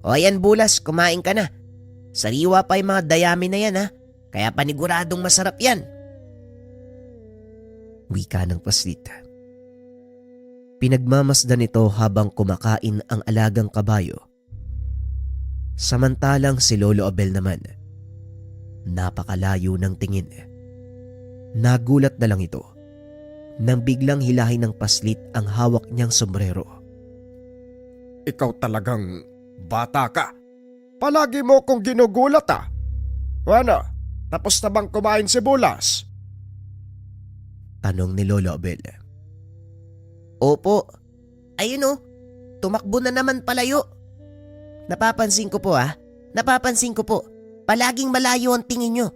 O ayan Bulas, kumain ka na. Sariwa pa yung mga dayami na yan ha. Kaya paniguradong masarap yan. Wika ng paslit. Pinagmamasdan ito habang kumakain ang alagang kabayo. Samantalang si Lolo Abel naman, napakalayo ng tingin. Nagulat na lang ito nang biglang hilahin ng paslit ang hawak niyang sombrero. Ikaw talagang bata ka. Palagi mo kong ginugulat ah. Ano, tapos na bang kumain si Bulas? Tanong ni Lolo Abel. Opo. Ayun o, tumakbo na naman palayo. Napapansin ko po ha. Napapansin ko po. Palaging malayo ang tingin nyo.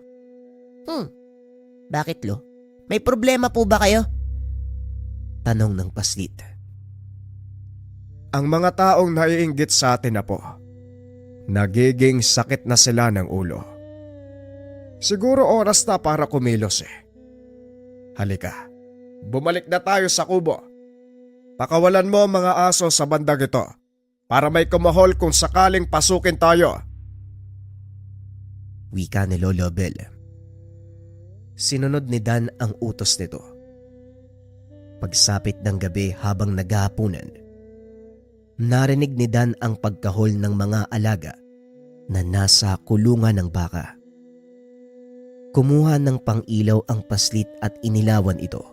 Bakit lo? May problema po ba kayo? Tanong ng paslit. Ang mga taong naiinggit sa atin na po, nagiging sakit na sila ng ulo. Siguro oras na para kumilos eh. Halika, bumalik na tayo sa kubo. Pakawalan mo ang mga aso sa bandang ito para may kumahol kung sakaling pasukin tayo. Wika ni Lolo Abel. Sinunod ni Dan ang utos nito. Pagsapit ng gabi habang naghahapunan, narinig ni Dan ang pagkahol ng mga alaga na nasa kulungan ng baka. Kumuha ng pang-ilaw ang paslit at inilawan ito.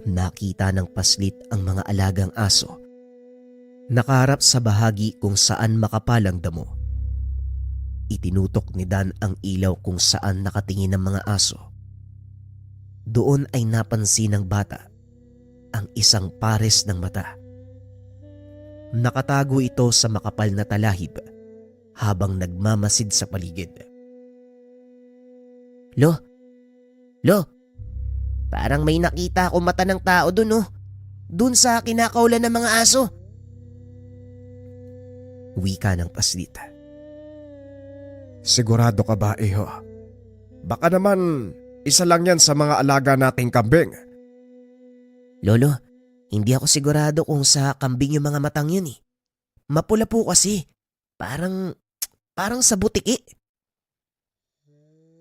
Nakita ng paslit ang mga alagang aso. Nakaharap sa bahagi kung saan makapalang damo. Itinutok ni Dan ang ilaw kung saan nakatingin ang mga aso. Doon ay napansin ng bata ang isang pares ng mata. Nakatago ito sa makapal na talahib habang nagmamasid sa paligid. Lo, parang may nakita akong mata ng tao dun oh. Dun sa kinakaulan ng mga aso. Wika ng paslit. Sigurado ka ba, iho? Baka naman isa lang yan sa mga alaga nating kambing. Lolo, hindi ako sigurado kung sa kambing yung mga matang yun eh. Mapula po kasi. Parang sa butiki.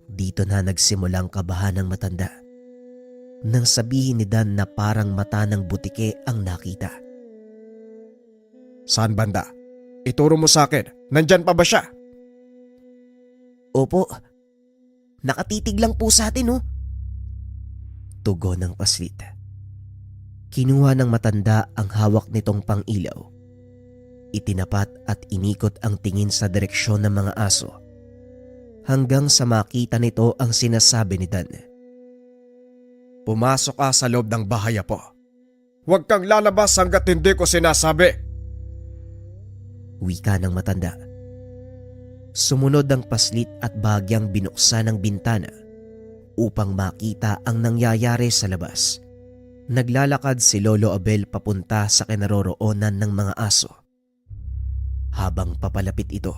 Dito na nagsimulang kabahan ng matanda nang sabihin ni Dan na parang mata ng butike ang nakita. Saan banda? Ituro mo sa akin. Nandyan pa ba siya? Opo, nakatitig lang po sa atin oh. Tugon ng paslit. Kinuha ng matanda ang hawak nitong pang-ilaw. Itinapat at inikot ang tingin sa direksyon ng mga aso hanggang sa makita nito ang sinasabi ni Dan. Pumasok ka sa loob ng bahay po. Huwag kang lalabas hanggat hindi ko sinasabi. Wika ng matanda. Sumunod ang paslit at bahagyang binuksan ang bintana upang makita ang nangyayari sa labas. Naglalakad si Lolo Abel papunta sa kinaroroonan ng mga aso. Habang papalapit ito,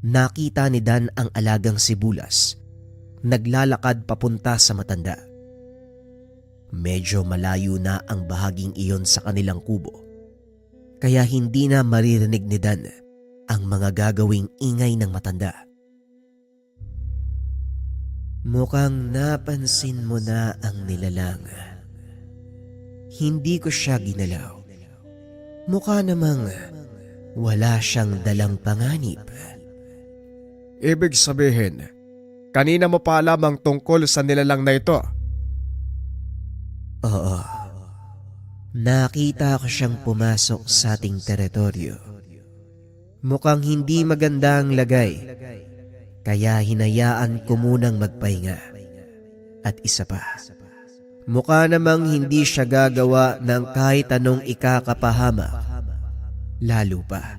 nakita ni Dan ang alagang sibulas. Naglalakad papunta sa matanda. Medyo malayo na ang bahaging iyon sa kanilang kubo, kaya hindi na maririnig ni Dan ang mga gagawing ingay ng matanda. Mukhang napansin mo na ang nilalang. Hindi ko siya ginalaw. Mukha namang wala siyang dalang panganib. Ibig sabihin, kanina mo pa alam ang tungkol sa nilalang na ito. Oo. Nakita ko siyang pumasok sa ating teritoryo. Mukhang hindi maganda ang lagay, kaya hinayaan ko munang magpahinga. At isa pa, mukha namang hindi siya gagawa ng kahit anong ikakapahamak. Lalo pa,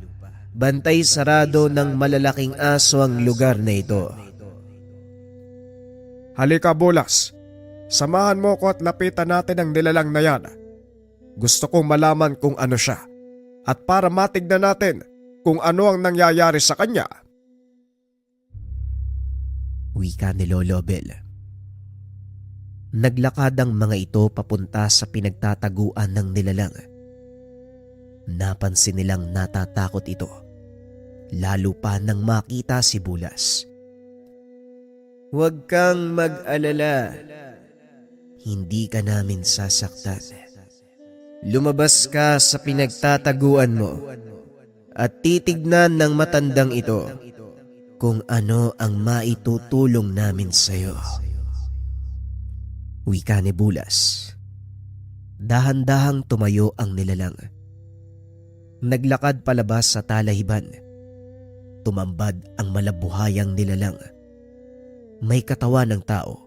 bantay sarado ng malalaking aso ang lugar na ito. Halika Bulas, samahan mo ko at lapitan natin ang nilalang na yan. Gusto kong malaman kung ano siya at para matignan natin kung ano ang nangyayari sa kanya. Wika ni Lolo Abel. Naglakad ang mga ito papunta sa pinagtataguan ng nilalang. Napansin nilang natatakot ito, lalo pa nang makita si Bulas. Huwag kang mag-alala. Hindi ka namin sasaktan. Lumabas ka sa pinagtataguan mo at titignan ng matandang ito kung ano ang maitutulong namin sa iyo. Wika ni Bulas. Dahan-dahang tumayo ang nilalang. Naglakad palabas sa talahiban. Tumambad ang malabuhayang nilalang. May katawan ng tao.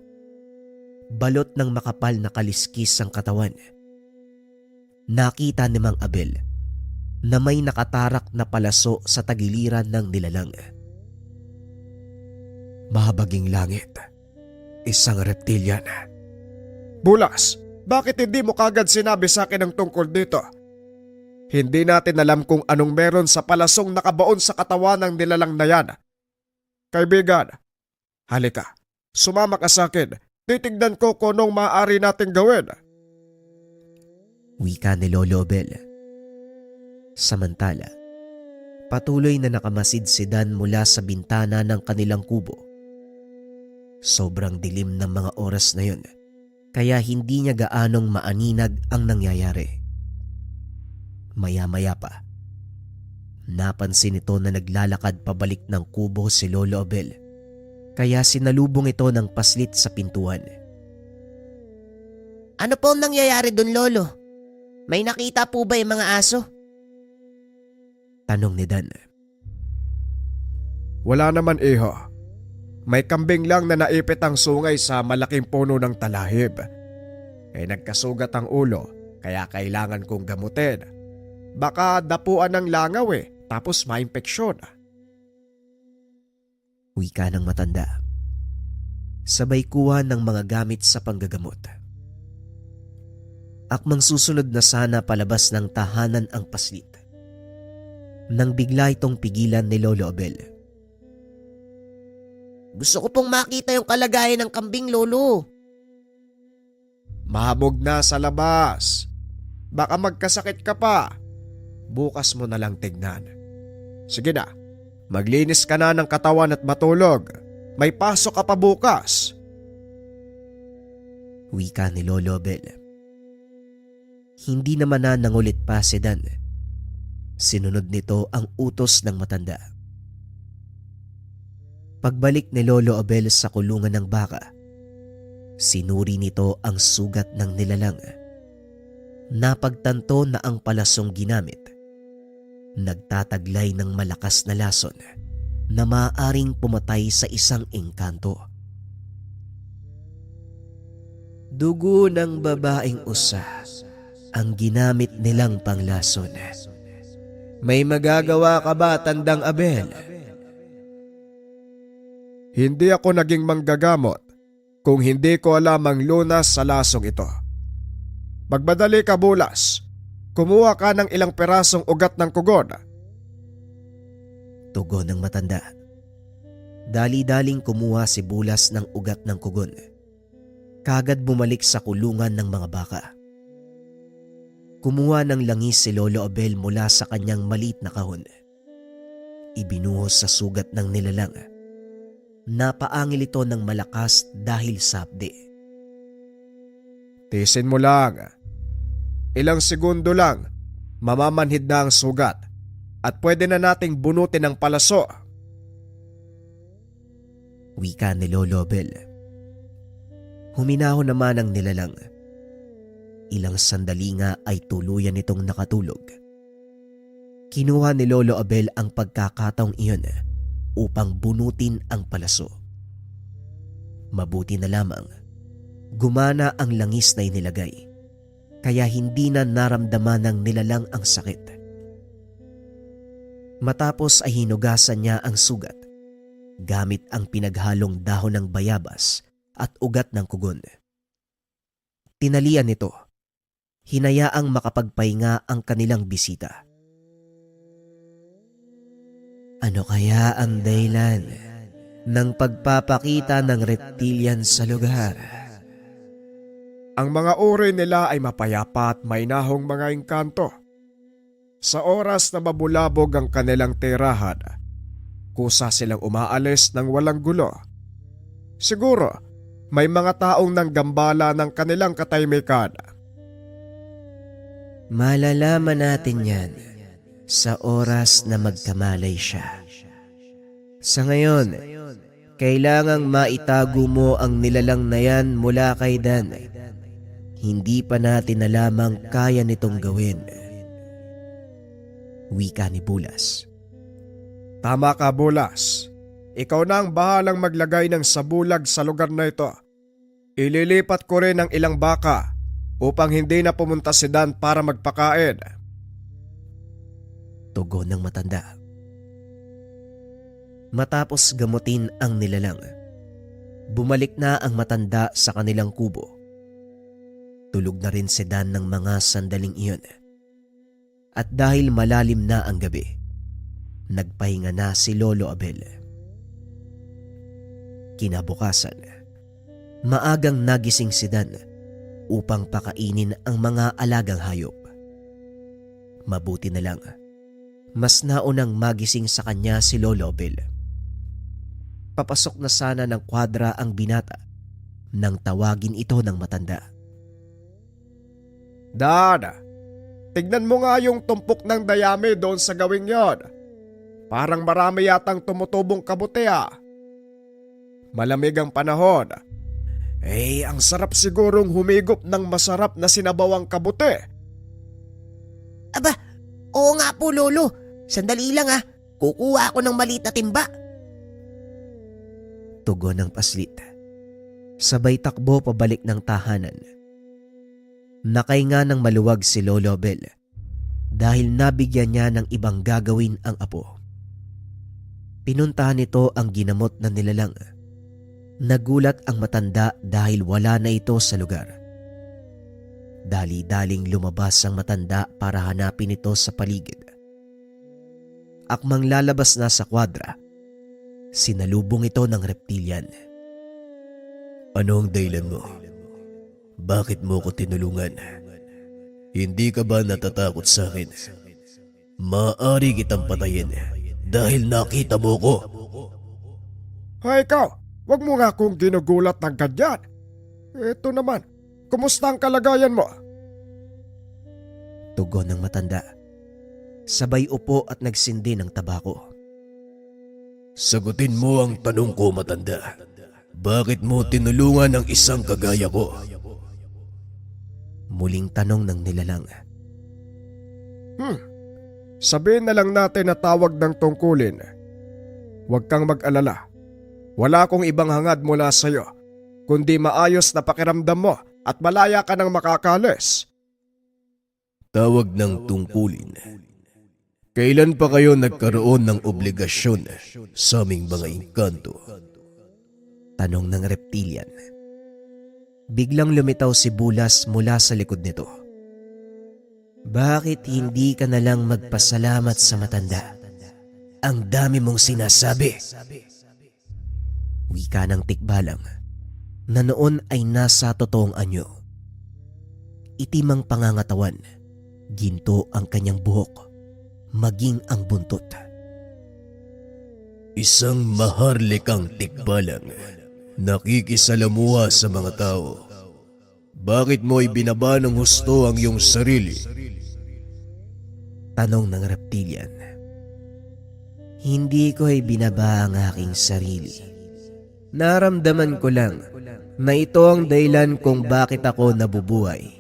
Balot ng makapal na kaliskis ang katawan. Nakita ni Mang Abel na may nakatarak na palaso sa tagiliran ng nilalang. Mahabaging langit. Isang reptilian. Bulas, bakit hindi mo kagad sinabi sa akin ang tungkol dito? Hindi natin alam kung anong meron sa palasong nakabaon sa katawan ng nilalang na yan. Kaibigan, halika, sumama ka sa akin. Titignan ko kung anong maaari nating gawin. Wika ni Lolo Abel. Samantala, patuloy na nakamasid si Dan mula sa bintana ng kanilang kubo. Sobrang dilim ng mga oras na yun, kaya hindi niya gaanong maaninag ang nangyayari. Maya-maya pa, napansin ito na naglalakad pabalik ng kubo si Lolo Abel, kaya sinalubong ito ng paslit sa pintuan. Ano po ang nangyayari dun, Lolo? May nakita po ba yung mga aso? Tanong ni Dan. Wala naman iho. May kambing lang na naipit ang sungay sa malaking puno ng talahib. Nagkasugat ang ulo kaya kailangan kong gamutin. Baka dapuan ng langaw tapos maimpeksyon. Wika ng matanda. Sabay kuha ng mga gamit sa panggagamot. Akmang susunod na sana palabas ng tahanan ang paslit, nang bigla itong pigilan ni Lolo Abel. Gusto ko pong makita yung kalagayan ng kambing, Lolo. Mahamog na sa labas. Baka magkasakit ka pa. Bukas mo na lang tignan. Sige na, maglinis ka na ng katawan at matulog. May pasok ka pa bukas. Wika ni Lolo Abel. Hindi naman na nangulit pa si Dan. Sinunod nito ang utos ng matanda. Pagbalik ni Lolo Abel sa kulungan ng baka, sinuri nito ang sugat ng nilalang. Napagtanto na ang palasong ginamit nagtataglay ng malakas na lason na maaaring pumatay sa isang engkanto. Dugo ng babaeng usa, ang ginamit nilang panglason. May magagawa ka ba, Tandang Abel? Hindi ako naging manggagamot kung hindi ko alam ang lunas sa lasong ito. Magmadali ka, Bulas. Kumuha ka ng ilang perasong ugat ng kugon. Tugon ng matanda. Dali-daling kumuha si Bulas ng ugat ng kugon. Kagad bumalik sa kulungan ng mga baka. Kumuha ng langis si Lolo Abel mula sa kanyang maliit na kahon. Ibinuhos sa sugat ng nilalang. Napaangil ito ng malakas dahil sa hapdi. Tisin mo lang. Ilang segundo lang, mamamanhid na ang sugat at pwede na nating bunutin ang palaso. Wika ni Lolo Abel. Huminahon naman ang nilalang. Ilang sandali nga ay tuluyan itong nakatulog. Kinuha ni Lolo Abel ang pagkakataong iyon upang bunutin ang palaso. Mabuti na lamang, gumana ang langis na inilagay, kaya hindi na naramdaman ng nilalang ang sakit. Matapos ay hinugasan niya ang sugat gamit ang pinaghalong dahon ng bayabas at ugat ng kugon. Tinalian nito, hinayaang makapagpahinga ang kanilang bisita. Ano kaya ang dahilan ng pagpapakita ng reptilian sa lugar? Ang mga uri nila ay mapayapa at may nahong mga engkanto. Sa oras na mabulabog ang kanilang tirahan, kusa silang umaalis ng walang gulo. Siguro, may mga taong nanggambala ng kanilang katahimikan. Malalaman natin yan sa oras na magkamalay siya. Sa ngayon, kailangang maitago mo ang nilalang na yan mula kay Dan. Hindi pa natin alamang kaya nitong gawin. Wika ni Bulas. Tama ka, Bulas. Ikaw na ang bahalang maglagay ng sabulag sa lugar na ito. Ililipat ko rin ang ilang baka upang hindi na pumunta si Dan para magpakain. Tugon ng matanda. Matapos gamutin ang nilalang, bumalik na ang matanda sa kanilang kubo. Tulog na rin si Dan ng mga sandaling iyon. At dahil malalim na ang gabi, nagpahinga na si Lolo Abel. Kinabukasan, maagang nagising si Dan upang pakainin ang mga alagang hayop. Mabuti na lang, mas naunang magising sa kanya si Lolo Abel. Papasok na sana ng kwadra ang binata nang tawagin ito ng matanda. Dan, tignan mo nga yung tumpok ng dayami doon sa gawing yon. Parang marami yatang tumutubong kabuti ah. Malamig ang panahon. Ang sarap sigurong humigop ng masarap na sinabawang kabuti. Aba, oo nga po lolo. Sandali lang ah. Kukuha ako ng maliit na timba. Tugon ng paslit. Sabay takbo pabalik ng tahanan. Nakahinga ng maluwag si Lolo Abel dahil nabigyan niya ng ibang gagawin ang apo. Pinuntahan nito ang ginamot na nilalang. Nagulat ang matanda dahil wala na ito sa lugar. Dali-daling lumabas ang matanda para hanapin ito sa paligid. Akmang lalabas na sa kwadra, sinalubong ito ng reptilian. Ano ang dahilan mo? Bakit mo ko tinulungan? Hindi ka ba natatakot sa akin? Maaari kitang patayin dahil nakita mo ko. Hay ikaw, wag mo nga akong ginugulat ng ganyan. Ito naman, kumusta ang kalagayan mo? Tugon ng matanda. Sabay upo at nagsindi ng tabako. Sagutin mo ang tanong ko, matanda. Bakit mo tinulungan ang isang kagaya ko? Muling tanong ng nilalang. Sabihin na lang natin na tawag ng tungkulin. Huwag kang mag-alala. Wala akong ibang hangad mula sa iyo, kundi maayos na pakiramdam mo at malaya ka ng makakalis. Tawag ng tungkulin. Kailan pa kayo nagkaroon ng obligasyon sa aming mga engkanto? Tanong ng reptilian. Biglang lumitaw si Bulas mula sa likod nito. Bakit hindi ka na lang magpasalamat sa matanda? Ang dami mong sinasabi. Wika ng tikbalang na noon ay nasa totoong anyo. Itim ang pangangatawan, ginto ang kanyang buhok, maging ang buntot. Isang maharlikang tikbalang, nakikisalamuha sa mga tao. Bakit mo ibinaba ng husto ang iyong sarili? Tanong ng reptilian. Hindi ko ay binaba ang aking sarili. Naramdaman ko lang na ito ang dahilan kung bakit ako nabubuhay.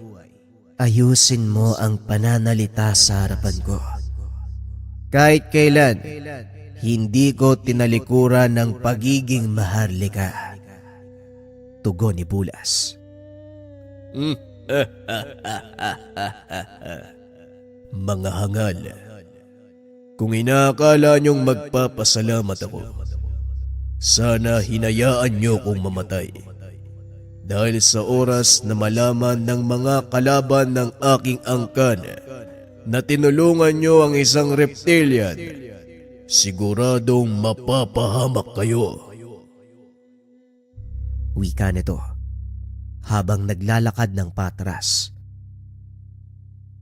Ayusin mo ang pananalita sa harapan ko. Kahit kailan, hindi ko tinalikuran ng pagiging maharlika. Tugon ni Bulas. Mga hangal, kung inaakala niyong magpapasalamat ako, sana hinayaan niyo kong mamatay. Dahil sa oras na malaman ng mga kalaban ng aking angkan na tinulungan niyo ang isang reptilian, siguradong mapapahamak kayo. Wika nito habang naglalakad ng patras.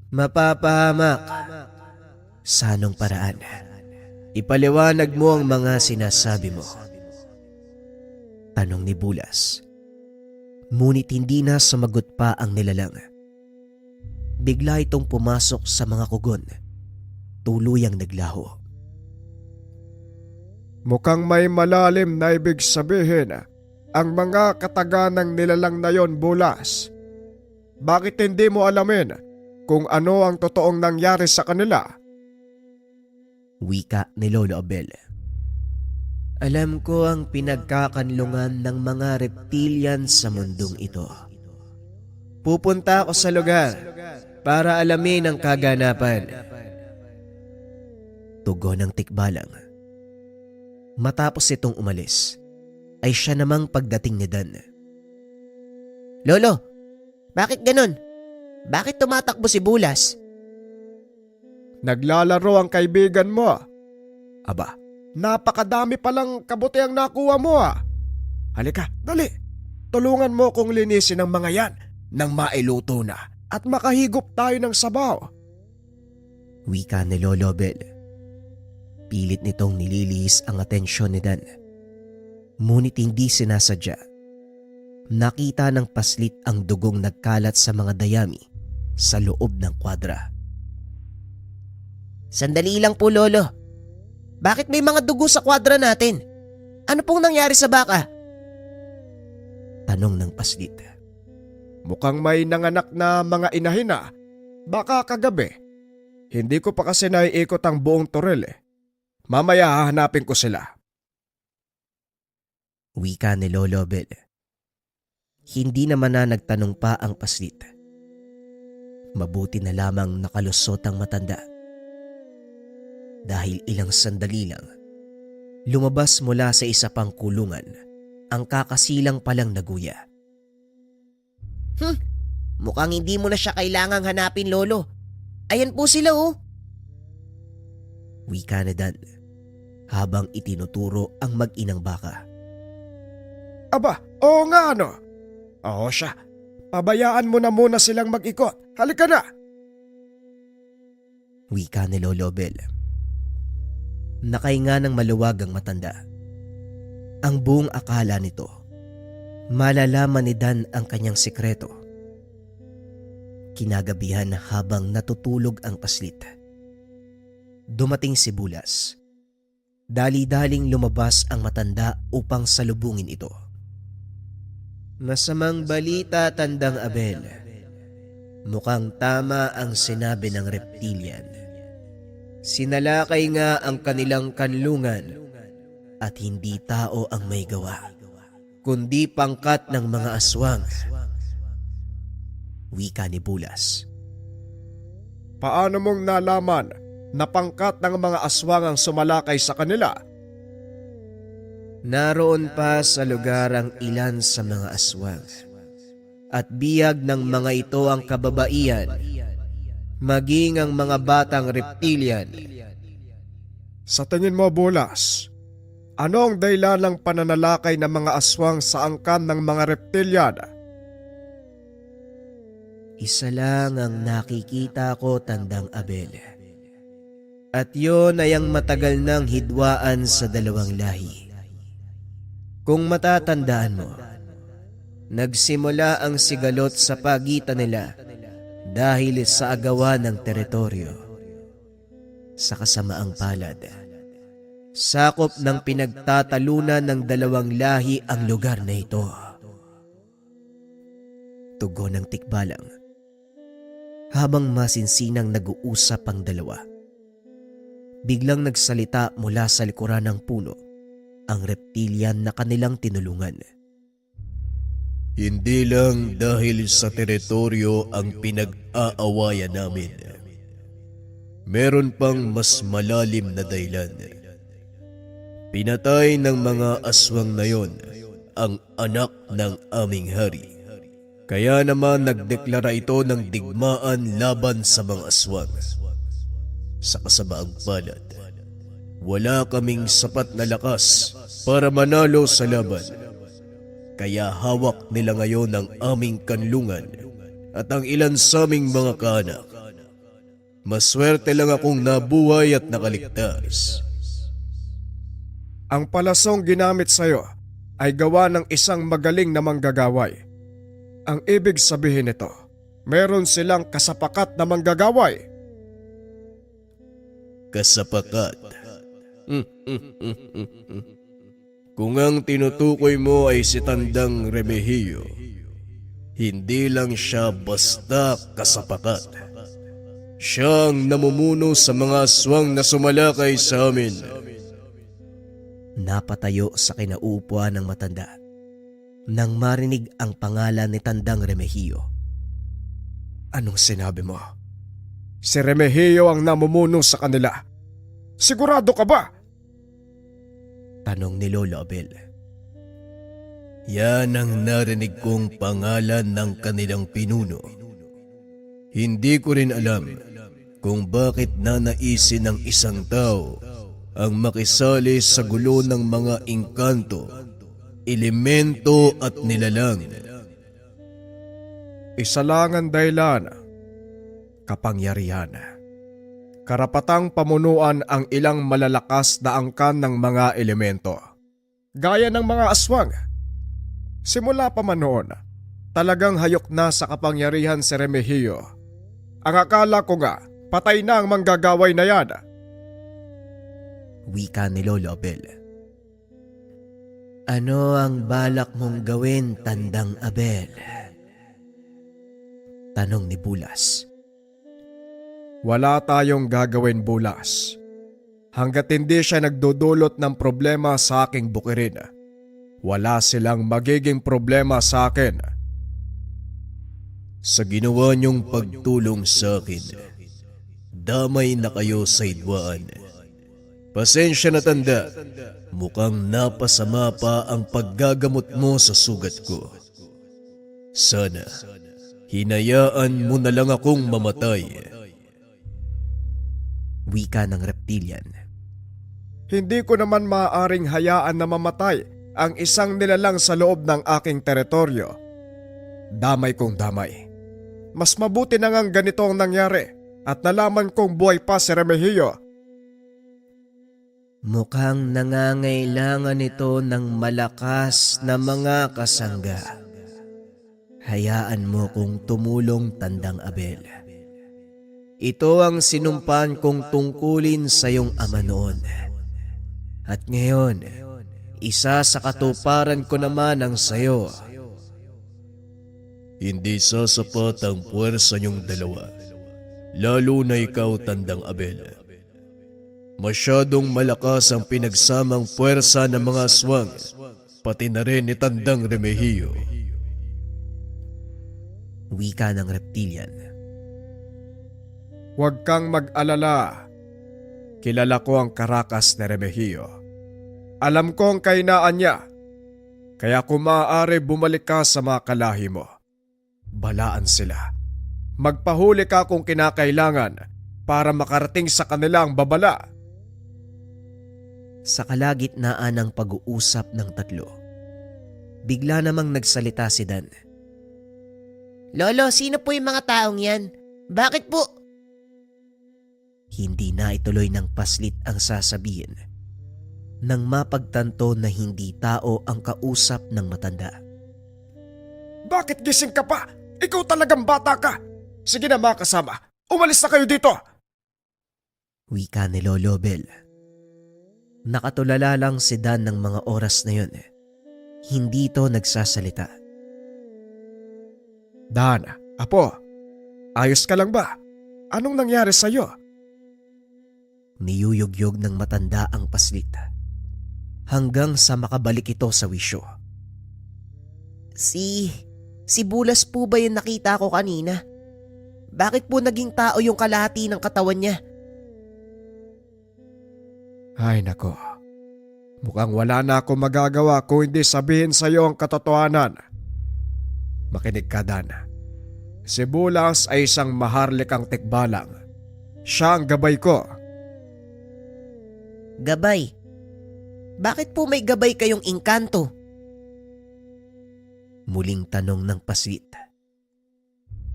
Mapapahamak. Sa anong paraan? Ipaliwanag mo ang mga sinasabi mo. Tanong ni Bulas. Ngunit hindi na sumagot pa ang nilalang. Bigla itong pumasok sa mga kugon. Tuluyang naglaho. Mukhang may malalim na ibig sabihin ang mga kataganang nilalang na yon, Bulas. Bakit hindi mo alamin kung ano ang totoong nangyari sa kanila? Wika ni Lolo Abel. Alam ko ang pinagkakanlungan ng mga reptilian sa mundong ito. Pupunta ako sa lugar para alamin ang kaganapan. Tugon ng tikbalang. Matapos itong umalis, ay siya namang pagdating ni Dan. Lolo, bakit ganon? Bakit tumatakbo si Bulas? Naglalaro ang kaibigan mo. Aba, napakadami palang kabutiang nakuha mo . Halika, dali. Tulungan mo kong linisin ang mga yan nang mailuto na at makahigop tayo ng sabaw. Wika ni Lolo Bel. Pilit nitong nililihis ang atensyon ni Dan. Ngunit hindi sinasadya. Nakita ng paslit ang dugong nagkalat sa mga dayami sa loob ng kwadra. Sandali lang po, Lolo. Bakit may mga dugo sa kwadra natin? Ano pong nangyari sa baka? Tanong ng paslit. Mukhang may nanganak na mga inahin . Baka kagabi. Hindi ko pa kasi naiikot ang buong Toril . Mamaya hahanapin ko sila. Wika ni Lolo Bel. Hindi naman na nagtanong pa ang paslit. Mabuti na lamang nakalusot ang matanda. Dahil ilang sandali lang, lumabas mula sa isa pang kulungan ang kakasilang palang naguya. Mukhang hindi mo na siya kailangang hanapin, Lolo. Ayan po sila, oh. Wika ni Dan habang itinuturo ang mag-inang baka. Aba, oo nga ano. Oo siya. Pabayaan mo na muna silang mag-ikot. Halika na. Wika ni Lolo Bel. Nakahinga ng maluwag ang matanda. Ang buong akala nito, malalaman ni Dan ang kanyang sikreto. Kinagabihan habang natutulog ang paslit. Dumating si Bulas. Dali-daling lumabas ang matanda upang salubungin ito. Masamang balita, Tandang Abel. Mukhang tama ang sinabi ng reptilian. Sinalakay nga ang kanilang kanlungan at hindi tao ang may gawa, kundi pangkat ng mga aswang. Wika ni Bulas. Paano mong nalaman na pangkat ng mga aswang ang sumalakay sa kanila? Naroon pa sa lugar ang ilan sa mga aswang at biyag ng mga ito ang kababaihan, maging ang mga batang reptilian. Sa tingin mo, Bulas, ano ang dahilan ng pananalakay ng mga aswang sa angkan ng mga reptilian? Isa lang ang nakikita ko, Tandang Abel. At yun ay ang matagal ng hidwaan sa dalawang lahi. Kung matatandaan mo, nagsimula ang sigalot sa pagitan nila dahil sa agawan ng teritoryo. Sa kasamaang palad, sakop ng pinagtatalunan ng dalawang lahi ang lugar na ito. Tugon ng tikbalang habang masinsinang nag-uusap ang dalawa. Biglang nagsalita mula sa likuran ng puno ang reptilian na kanilang tinulungan. Hindi lang dahil sa teritoryo ang pinag-aawayan namin. Meron pang mas malalim na dahilan. Pinatay ng mga aswang na yon ang anak ng aming hari. Kaya naman nagdeklara ito ng digmaan laban sa mga aswang. Sa kasamaang palad, wala kaming sapat na lakas para manalo sa laban. Kaya hawak nila ngayon ang aming kanlungan at ang ilan sa aming mga kaanak. Maswerte lang akong nabuhay at nakaligtas. Ang palasong ginamit sa'yo ay gawa ng isang magaling na manggagaway. Ang ibig sabihin nito, meron silang kasapakat na manggagaway. Kasapakat. Kung ang tinutukoy mo ay si Tandang Remigio, hindi lang siya basta kasapakat. Siya ang namumuno sa mga aswang na sumalakay sa amin. Napatayo sa kinaupuan ng matanda nang marinig ang pangalan ni Tandang Remigio. Anong sinabi mo? Si Remigio ang namumuno sa kanila. Sigurado ka ba? Tanong ni Lolo Abel. Yan ang narinig kong pangalan ng kanilang pinuno. Hindi ko rin alam kung bakit nanaisin ng isang tao ang makisali sa gulo ng mga engkanto, elemento at nilalang. Isa lang ang dahilan, kapangyarihan. Karapatang pamunuan ang ilang malalakas na angkan ng mga elemento. Gaya ng mga aswang. Simula pa man noon, talagang hayok na sa kapangyarihan si Remigio. Ang akala ko nga, patay na ang manggagaway na yan. Wika ni Lolo Abel. Ano ang balak mong gawin, Tandang Abel? Tanong ni Bulas. Wala tayong gagawin, Bulas. Hanggat hindi siya nagdudulot ng problema sa aking bukirin, wala silang magiging problema sa akin. Sa ginawa niyong pagtulong sa akin, damay na kayo sa hidwaan. Pasensya na, Tanda, mukhang napasama pa ang paggagamot mo sa sugat ko. Sana, hinayaan mo na lang akong mamatay. Wika ng reptilian. Hindi ko naman maaaring hayaan na mamatay ang isang nilalang sa loob ng aking teritoryo. Damay kong damay. Mas mabuti na ngang ganito ang nangyari at nalaman kong buhay pa si Remigio. Mukhang nangangailangan ito ng malakas na mga kasangga. Hayaan mo kong tumulong, Tandang Abel. Ito ang sinumpan kong tungkulin sa iyong ama noon. At ngayon, isa sa katuparan ko naman ang sayo. Hindi sasapat ang puwersa niyong dalawa, lalo na ikaw, Tandang Abel. Masyadong malakas ang pinagsamang puwersa ng mga aswang, pati na rin ni Tandang Remigio. Wika ng reptilian. Huwag kang mag-alala. Kilala ko ang Caracas na Remigio. Alam ko ang kahinaan niya. Kaya kung maaari bumalik ka sa mga kalahi mo. Balaan sila. Magpahuli ka kung kinakailangan para makarating sa kanila ang babala. Sa kalagitnaan ng pag-uusap ng tatlo, bigla namang nagsalita si Dan. Lolo, sino po yung mga taong yan? Bakit po? Hindi na ituloy ng paslit ang sasabihin nang mapagtanto na hindi tao ang kausap ng matanda. Bakit gising ka pa? Ikaw talagang bata ka. Sige na mga kasama, umalis na kayo dito. Wika ni Lolo Bel. Nakatulala lang si Dan ng mga oras na yun. Hindi ito nagsasalita. Dan, apo, ayos ka lang ba? Anong nangyari sa'yo? Niyuyugyog ng matanda ang paslit hanggang sa makabalik ito sa wisyo. Si Bulas po ba yung nakita ko kanina? Bakit po naging tao yung kalahati ng katawan niya? Ay nako, mukhang wala na ako magagawa kung hindi sabihin sa iyo ang katotohanan. Makinig ka, Dan. Si Bulas ay isang maharlikang tikbalang. Siya ang gabay ko. Gabay? Bakit po may gabay kayong engkanto? Muling tanong ng paslit.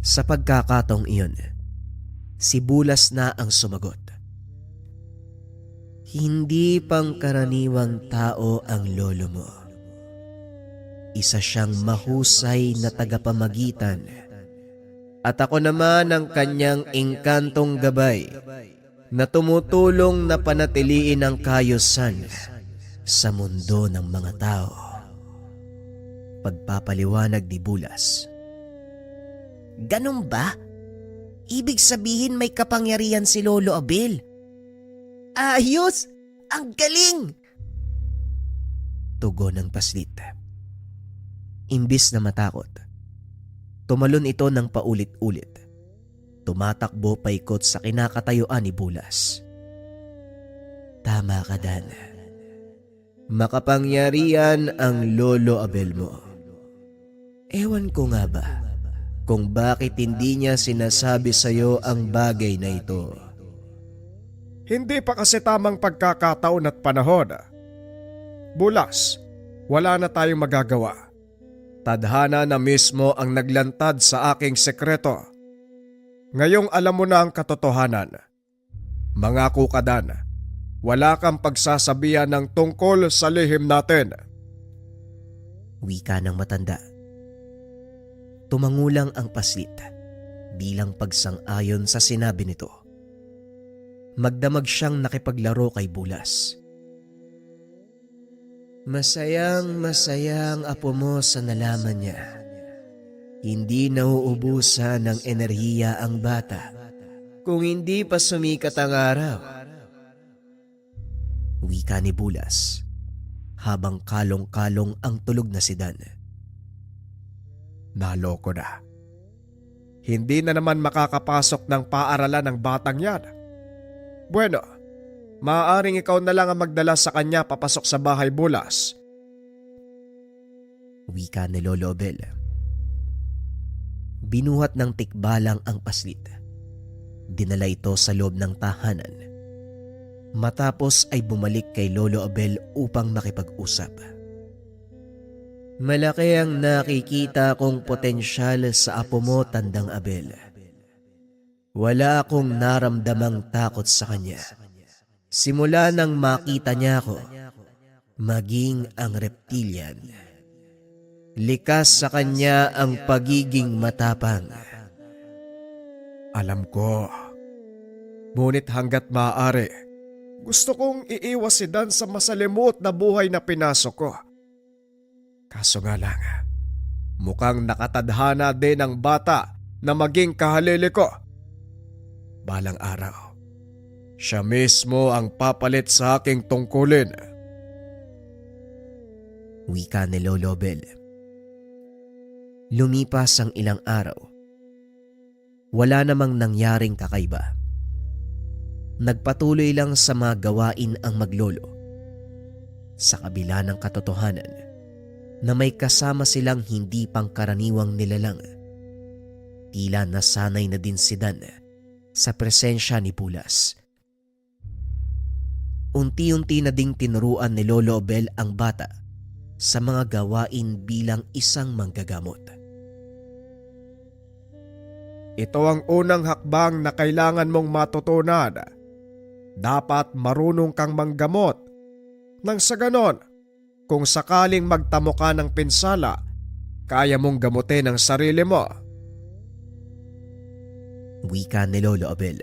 Sa pagkakataong iyon, si Bulas na ang sumagot. Hindi pangkaraniwang tao ang lolo mo. Isa siyang mahusay na tagapamagitan. At ako naman ang kanyang engkantong gabay na tumutulong na panatiliin ang kaayusan sa mundo ng mga tao. Pagpapaliwanag ni Bulas. Ganun ba? Ibig sabihin may kapangyarihan si Lolo Abel. Ayos! Ang galing! Tugon ng paslit. Imbis na matakot, tumalon ito ng paulit-ulit. Tumatakbo paikot sa kinakatayuan ni Bulas. Tama ka, Dan. Makapangyarihan ang Lolo Abel mo. Ewan ko nga ba kung bakit hindi niya sinasabi sa'yo ang bagay na ito. Hindi pa kasi tamang pagkakataon at panahon. Bulas, wala na tayong magagawa. Tadhana na mismo ang naglantad sa aking sekreto. Ngayong alam mo na ang katotohanan. Mangako ka, Dan, wala kang pagsasabihan ng tungkol sa lihim natin. Wika ng matanda. Tumangulang ang paslit bilang pagsang-ayon sa sinabi nito. Magdamag siyang nakipaglaro kay Bulas. Masayang apo mo sa nalaman niya. Hindi nauubusan ng enerhiya ang bata kung hindi pa sumikat ang araw. Wika ni Bulas habang kalong-kalong ang tulog na si Dan. Naloko na. Hindi na naman makakapasok ng paaralan ng batang yan. Bueno, maaaring ikaw na lang ang magdala sa kanya papasok sa bahay, Bulas. Wika ni Lolo Abel. Binuhat ng tikbalang ang paslit. Dinala ito sa loob ng tahanan. Matapos ay bumalik kay Lolo Abel upang makipag-usap. Malaki ang nakikita kong potensyal sa apo mo, Tandang Abel. Wala akong naramdamang takot sa kanya. Simula nang makita niya ako, maging ang reptilian. Likas sa kanya ang pagiging matapang. Alam ko. Ngunit hanggat maaari, gusto kong iiwas si Dan sa masalimuot na buhay na pinasok ko. Kaso nga lang, mukhang nakatadhana din ang bata na maging kahalili ko. Balang araw, siya mismo ang papalit sa aking tungkulin. Wika ni Lolo Abel. Lumipas ang ilang araw. Wala namang nangyaring kakaiba. Nagpatuloy lang sa mga gawain ang maglolo. Sa kabila ng katotohanan na may kasama silang hindi pangkaraniwang nilalang, tila nasanay na din si Dan sa presensya ni Bulas. Unti-unti na ding tinuruan ni Lolo Obel ang bata sa mga gawain bilang isang manggagamot. Ito ang unang hakbang na kailangan mong matutunan. Dapat marunong kang manggamot. Nang sa ganon, kung sakaling magtamo ka ng pinsala, kaya mong gamutin ang sarili mo. Wika ni Lolo Obel.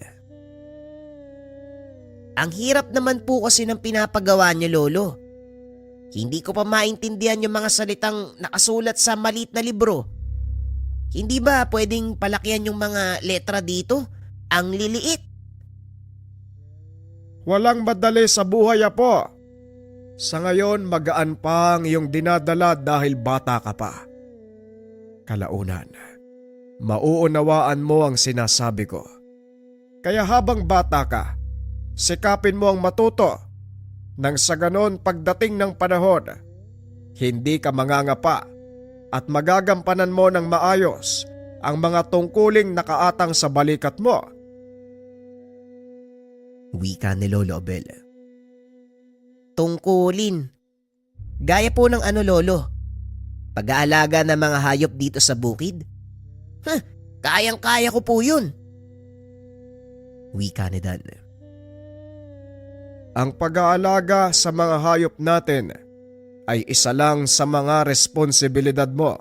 Ang hirap naman po kasi ng pinapagawa niyo, Lolo. Hindi ko pa maintindihan yung mga salitang nakasulat sa maliit na libro. Hindi ba pwedeng palakihan yung mga letra dito? Ang liliit. Walang madali sa buhay, apo. Sa ngayon, magaan pa ang iyong dinadala dahil bata ka pa. Kalaunan, mauunawaan mo ang sinasabi ko. Kaya habang bata ka, sikapin mo ang matuto. Nang sa ganon pagdating ng panahon, hindi ka mangangapa at magagampanan mo ng maayos ang mga tungkuling nakaatang sa balikat mo. Wika ni Lolo Obel. Tungkulin. Gaya po ng ano, Lolo? Pag-aalaga ng mga hayop dito sa bukid? Kayang-kaya ko po yun. Wika ni Dan. Ang pag-aalaga sa mga hayop natin ay isa lang sa mga responsibilidad mo.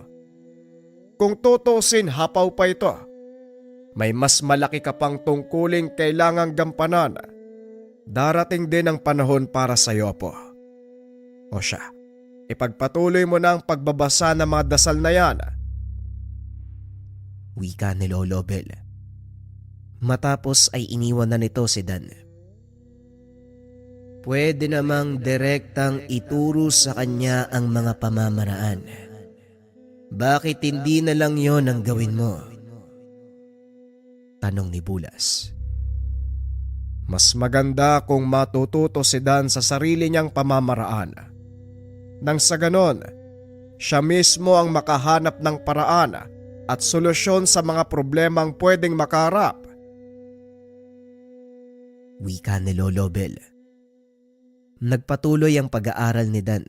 Kung tutusin, hapaw pa ito. May mas malaki ka pang tungkuling kailangang gampanan. Darating din ang panahon para sa iyo, po. O siya, ipagpatuloy mo na ang pagbabasa ng mga dasal na yan. Wika ni Lolo Obel. Matapos ay iniwan na nito si Dan. Pwede namang direktang ituro sa kanya ang mga pamamaraan. Bakit hindi na lang yon ang gawin mo? Tanong ni Bulas. Mas maganda kung matututo si Dan sa sarili niyang pamamaraan. Nang sa ganon, siya mismo ang makahanap ng paraan at solusyon sa mga problemang pwedeng makaharap. Wika ni Lolo Obel. Nagpatuloy ang pag-aaral ni Dan.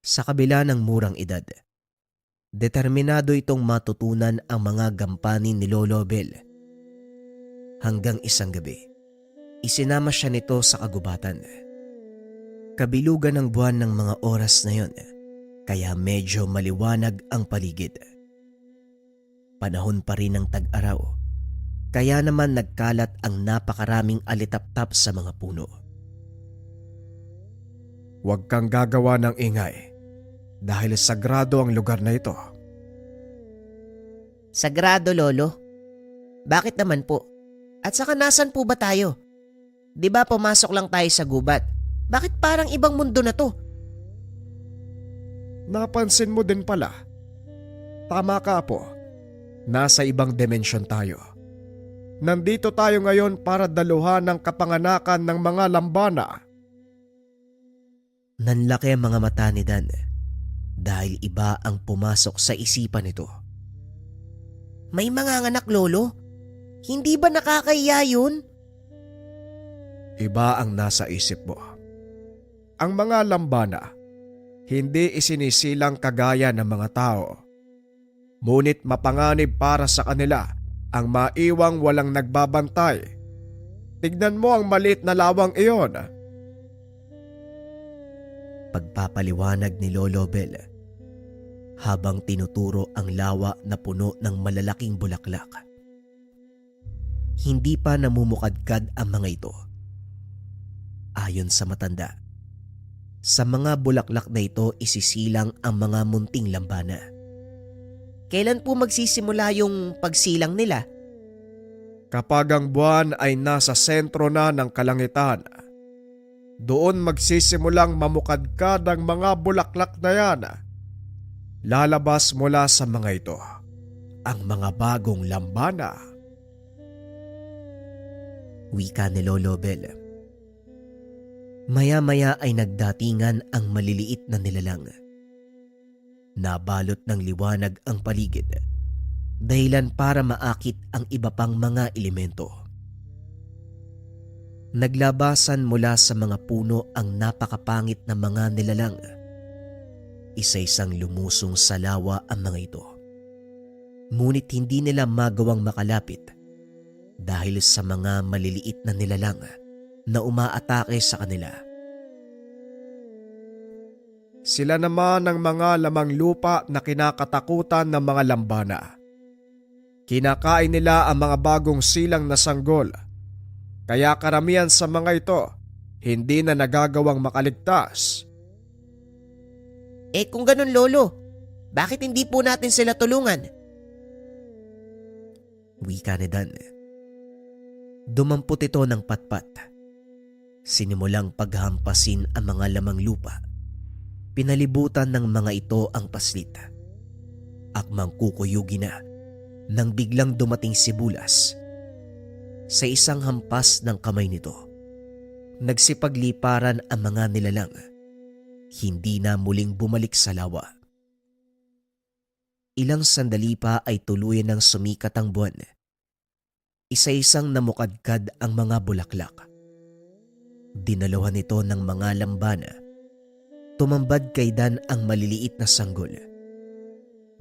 Sa kabila ng murang edad, determinado itong matutunan ang mga gampanin ni Lolo Obel. Hanggang isang gabi, isinama siya nito sa kagubatan. Kabilugan ng buwan ng mga oras na yon, kaya medyo maliwanag ang paligid. Panahon pa rin ng tag-araw, kaya naman nagkalat ang napakaraming alitaptap sa mga puno. Huwag kang gagawa ng ingay dahil sagrado ang lugar na ito. Sagrado, Lolo? Bakit naman po? At saka nasan po ba tayo? Di ba pumasok lang tayo sa gubat? Bakit parang ibang mundo na to? Napansin mo din pala. Tama ka, po. Nasa ibang dimensyon tayo. Nandito tayo ngayon para daluhan ng kapanganakan ng mga lambana. Nanlaki ang mga mata ni Dan dahil iba ang pumasok sa isipan nito. May manganganak, Lolo? Hindi ba nakakahiya yun? Iba ang nasa isip mo. Ang mga lambana, hindi isinisilang kagaya ng mga tao. Ngunit mapanganib para sa kanila ang maiwang walang nagbabantay. Tignan mo ang maliit na lawang iyon. Pagpapaliwanag ni Lolo Obel habang tinuturo ang lawa na puno ng malalaking bulaklak. Hindi pa namumukadkad ang mga ito. Ayon sa matanda, sa mga bulaklak na ito isisilang ang mga munting lambana. Kailan po magsisimula yung pagsilang nila? Kapag ang buwan ay nasa sentro na ng kalangitan, doon magsisimulang mamukadkad ang mga bulaklak na yan. Lalabas mula sa mga ito ang mga bagong lambana. Wika ni Lolo Bel. Maya-maya ay nagdatingan ang maliliit na nilalang. Nabalot ng liwanag ang paligid, dahilan para maakit ang iba pang mga elemento. Naglabasan mula sa mga puno ang napakapangit na mga nilalang. Isa-isang lumusong sa lawa ang mga ito. Ngunit hindi nila magawang makalapit dahil sa mga maliliit na nilalang na umaatake sa kanila. Sila naman ang mga lamang lupa na kinakatakutan ng mga lambana. Kinakain nila ang mga bagong silang na sanggol. Kaya karamihan sa mga ito, hindi na nagagawang makaligtas. Kung ganun lolo, bakit hindi po natin sila tulungan? Wika ni Dan. Dumampot ito ng patpat. Sinimulang paghampasin ang mga lamang lupa. Pinalibutan ng mga ito ang paslit. Akmang kukuyugi na nang biglang dumating si Bulas. Sa isang hampas ng kamay nito, nagsipagliparan ang mga nilalang. Hindi na muling bumalik sa lawa. Ilang sandali pa ay tuluyan ng sumikat ang buwan. Isa-isang namukadkad ang mga bulaklak. Dinaluhan ito ng mga lambana. Tumambad kay Dan ang maliliit na sanggol.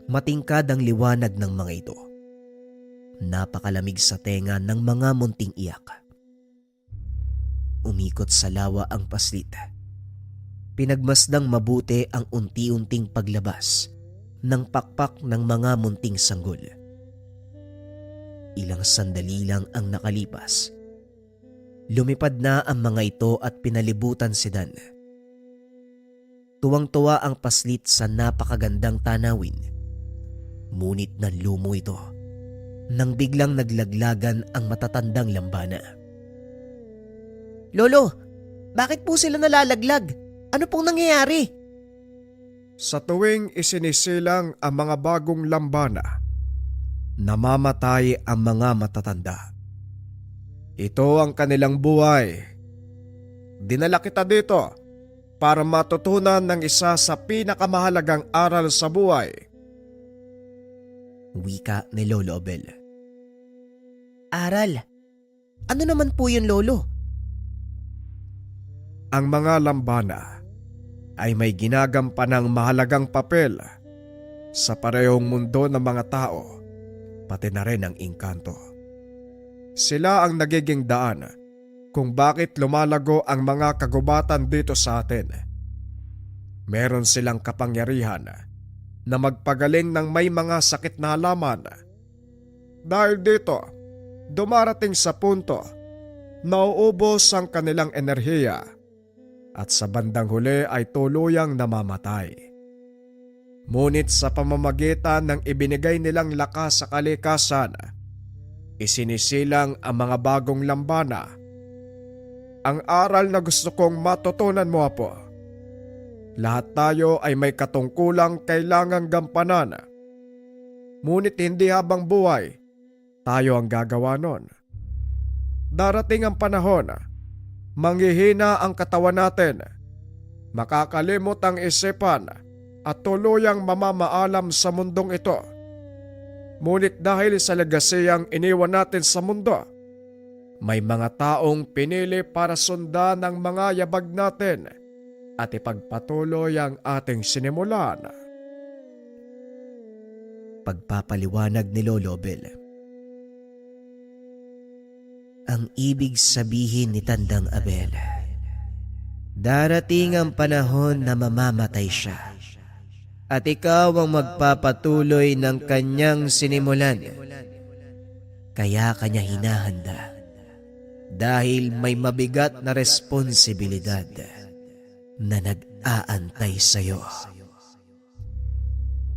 Matingkad ang liwanag ng mga ito. Napakalamig sa tenga ng mga munting iyak. Umikot sa lawa ang paslit. Pinagmasdang mabuti ang unti-unting paglabas ng pakpak ng mga munting sanggol. Ilang sandali lang ang nakalipas. Lumipad na ang mga ito at pinalibutan si Dan. Tuwang-tuwa ang paslit sa napakagandang tanawin. Ngunit nanlumo ito nang biglang naglaglagan ang matatandang lambana. Lolo, bakit po sila nalalaglag? Ano pong nangyayari? Sa tuwing isinisilang ang mga bagong lambana, namamatay ang mga matatanda. Ito ang kanilang buhay. Dinala kita dito para matutunan ng isa sa pinakamahalagang aral sa buhay. Wika ni Lolo Abel. Aral? Ano naman po yun, Lolo? Ang mga lambana ay may ginagampanang mahalagang papel sa parehong mundo ng mga tao, pati na rin ang engkanto. Sila ang nagiging daan kung bakit lumalago ang mga kagubatan dito sa atin. Meron silang kapangyarihan na magpagaling ng may mga sakit na halaman. Dahil dito, dumarating sa punto na uubos ang kanilang enerhiya at sa bandang huli ay tuluyang namamatay. Ngunit sa pamamagitan ng ibinigay nilang lakas sa kalikasan, isinisilang ang mga bagong lambana. Ang aral na gusto kong matutunan mo, Apo. Lahat tayo ay may katungkulang kailangang gampanan. Ngunit hindi habang buhay, tayo ang gagawa nun. Darating ang panahon, manghihina ang katawan natin, makakalimot ang isipan at tuluyang mamamaalam sa mundong ito. Ngunit dahil sa legasiyang iniwan natin sa mundo, may mga taong pinili para sundan ang mga yabag natin at ipagpatuloy ang ating sinimulan. Pagpapaliwanag ni Lolo Abel. Ang ibig sabihin ni Tandang Abel, darating ang panahon na mamamatay siya at ikaw ang magpapatuloy ng kanyang sinimulan. Kaya kanya hinahanda dahil may mabigat na responsibilidad na nag-aantay sa iyo.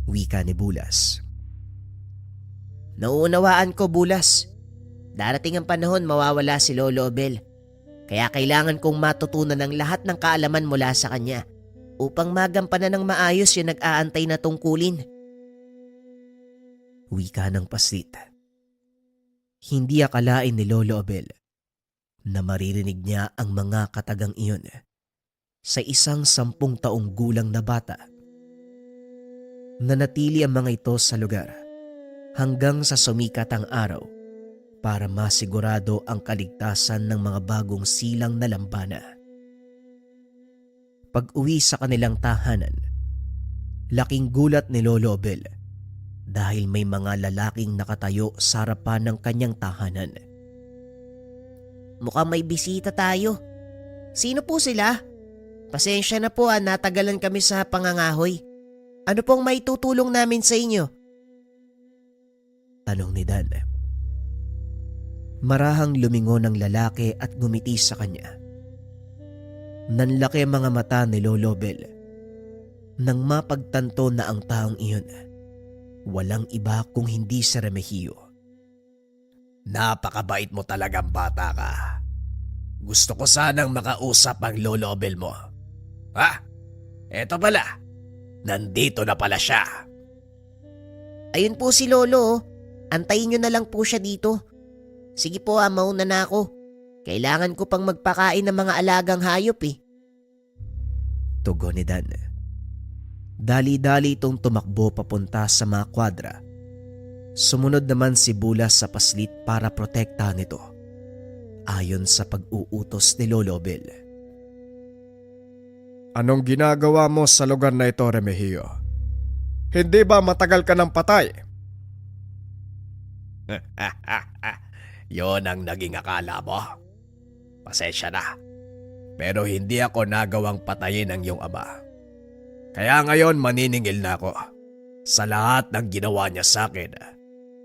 Wika ni Bulas. Nauunawaan ko, Bulas. Darating ang panahon mawawala si Lolo Abel. Kaya kailangan kong matutunan ng lahat ng kaalaman mula sa kanya upang magampanan ng maayos yung nag-aantay na tungkulin. Wika ng paslit. Hindi akalain ni Lolo Abel na maririnig niya ang mga katagang iyon sa isang 10 taong gulang na bata. Nanatili ang mga ito sa lugar hanggang sa sumikat ang araw para masigurado ang kaligtasan ng mga bagong silang na lampana. Pag-uwi sa kanilang tahanan, laking gulat ni Lolo Obel dahil may mga lalaking nakatayo sa harapan ng kanyang tahanan. Mukhang may bisita tayo. Sino po sila? Pasensya na po, natagalan kami sa pangangahoy. Ano pong may tutulong namin sa inyo? Tanong ni Dan. Marahang lumingon ang lalaki at ngumiti sa kanya. Nanlaki ang mga mata ni Lolo Obel nang mapagtanto na ang taong iyon walang iba kung hindi si Remigio. Napakabait mo talagang bata ka. Gusto ko sanang makausap ang Lolo Obel mo. Eto pala. Nandito na pala siya. Ayun po si Lolo. Antayin nyo na lang po siya dito. Sige po, mauna na ako. Kailangan ko pang magpakain ng mga alagang hayop eh. Tugon ni Dan. Dali-dali itong tumakbo papunta sa mga kwadra. Sumunod naman si Bulas sa paslit para protektahan ito, ayon sa pag-uutos ni Lolo Obel. Anong ginagawa mo sa lugar na ito, Remigio? Hindi ba matagal ka ng patay? Yon ang naging akala mo. Pasensya na. Pero hindi ako nagawang patayin ng iyong ama. Kaya ngayon maniningil na ako sa lahat ng ginawa niya sa akin.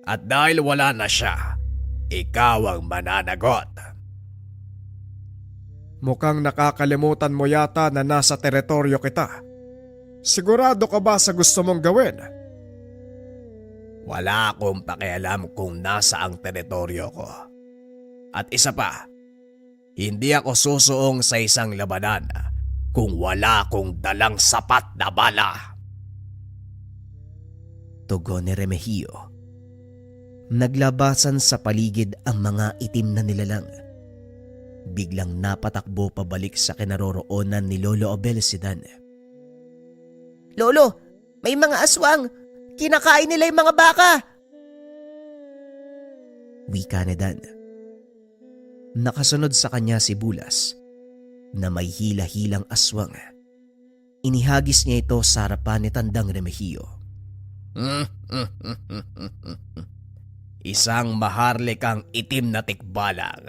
At dahil wala na siya, ikaw ang mananagot. Mukhang nakakalimutan mo yata na nasa teritoryo kita. Sigurado ka ba sa gusto mong gawin? Wala akong pakialam kung nasa ang teritoryo ko. At isa pa, hindi ako susuong sa isang labanan kung wala akong dalang sapat na bala. Tugon ni Remigio. Naglabasan sa paligid ang mga itim na nilalang. Biglang napatakbo pabalik sa kinaroroonan ni Lolo Obel si Dan. Lolo, may mga aswang! Kinakain nila yung mga baka! Wika ni Dan. Nakasunod sa kanya si Bulas na may hila-hilang aswang. Inihagis niya ito sa harapan ni Tandang Remigio. Isang maharlikang itim na tikbalang.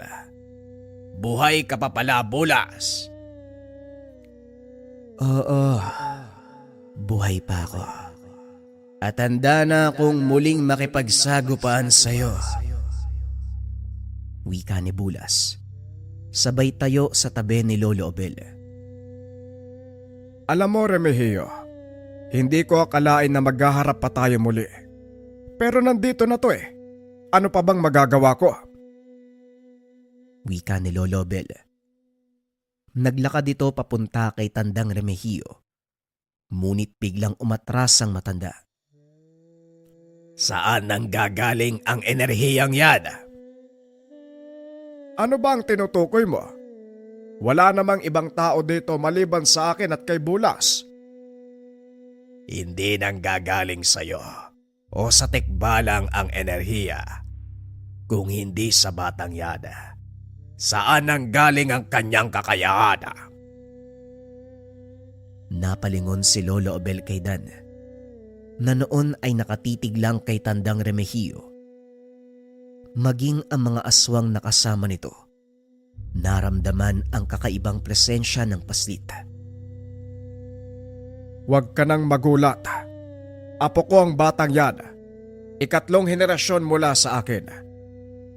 Buhay ka pa pala, Bulas. Oo, buhay pa ako. At handa na akong muling makipagsagupaan sa'yo. Wika ni Bulas. Sabay tayo sa tabi ni Lolo Obel. Alam mo, Remigio, hindi ko akalain na maghaharap pa tayo muli. Pero nandito na to eh. Ano pa bang magagawa ko? Wika ni Lolo Obel. Naglakad ito papunta kay Tandang Remigio. Ngunit biglang umatras ang matanda. Saan nang gagaling ang enerhiyang yan? Ano ba ang tinutukoy mo? Wala namang ibang tao dito maliban sa akin at kay Bulas. Hindi nang gagaling sa'yo o sa tikbalang ang enerhiya. Kung hindi sa batang yan, saan nang galing ang kanyang kakayahan? Napalingon si Lolo Obel kay Dan, na noon ay nakatitig lang kay Tandang Remigio. Maging ang mga aswang na kasama nito, naramdaman ang kakaibang presensya ng paslit. Huwag ka nang magulat. Apo ko ang batang yan. 3 henerasyon mula sa akin.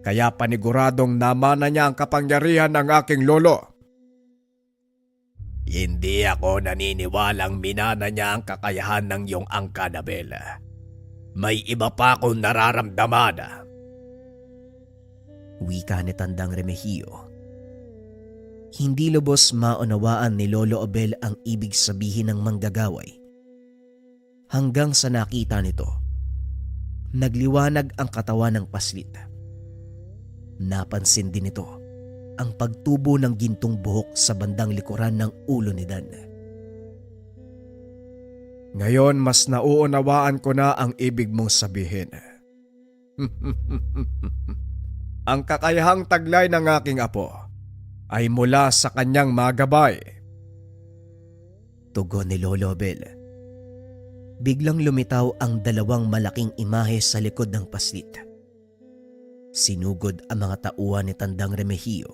Kaya paniguradong namana niya ang kapangyarihan ng aking lolo. Hindi ako naniniwalang minana niya ang kakayahan ng iyong angka, Nabel. May iba pa akong nararamdaman. Wika ni Tandang Remigio. Hindi lubos maunawaan ni Lolo Obel ang ibig sabihin ng manggagaway. Hanggang sa nakita nito, nagliwanag ang katawan ng paslit. Napansin din ito ang pagtubo ng gintong buhok sa bandang likuran ng ulo ni Dan. Ngayon mas nauunawaan ko na ang ibig mong sabihin. Ang kakayahang taglay ng aking apo ay mula sa kanyang magabay. Tugon ni Lolo Abel. Biglang lumitaw ang dalawang malaking imahe sa likod ng paslit. Sinugod ang mga tauhan ni Tandang Remigio.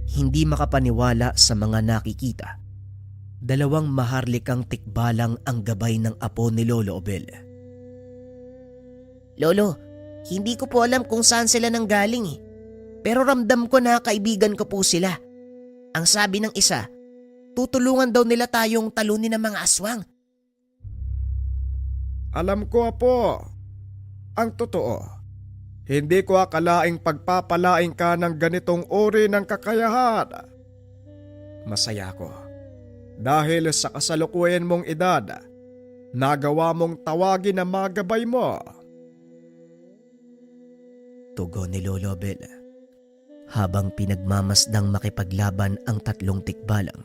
Hindi makapaniwala sa mga nakikita. Dalawang maharlikang tikbalang ang gabay ng apo ni Lolo Abel. Lolo, hindi ko po alam kung saan sila nanggaling eh. Pero ramdam ko na kaibigan ko po sila. Ang sabi ng isa, tutulungan daw nila tayong talunin ng mga aswang. Alam ko, apo. Ang totoo, hindi ko akalaing pagpapalaing ka ng ganitong uri ng kakayahan. Masaya ko dahil sa kasalukuyan mong edad, nagawa mong tawagin ang mga gabay mo. Tugon ni Lolo Abel habang pinagmamasdang makipaglaban ang tatlong tikbalang.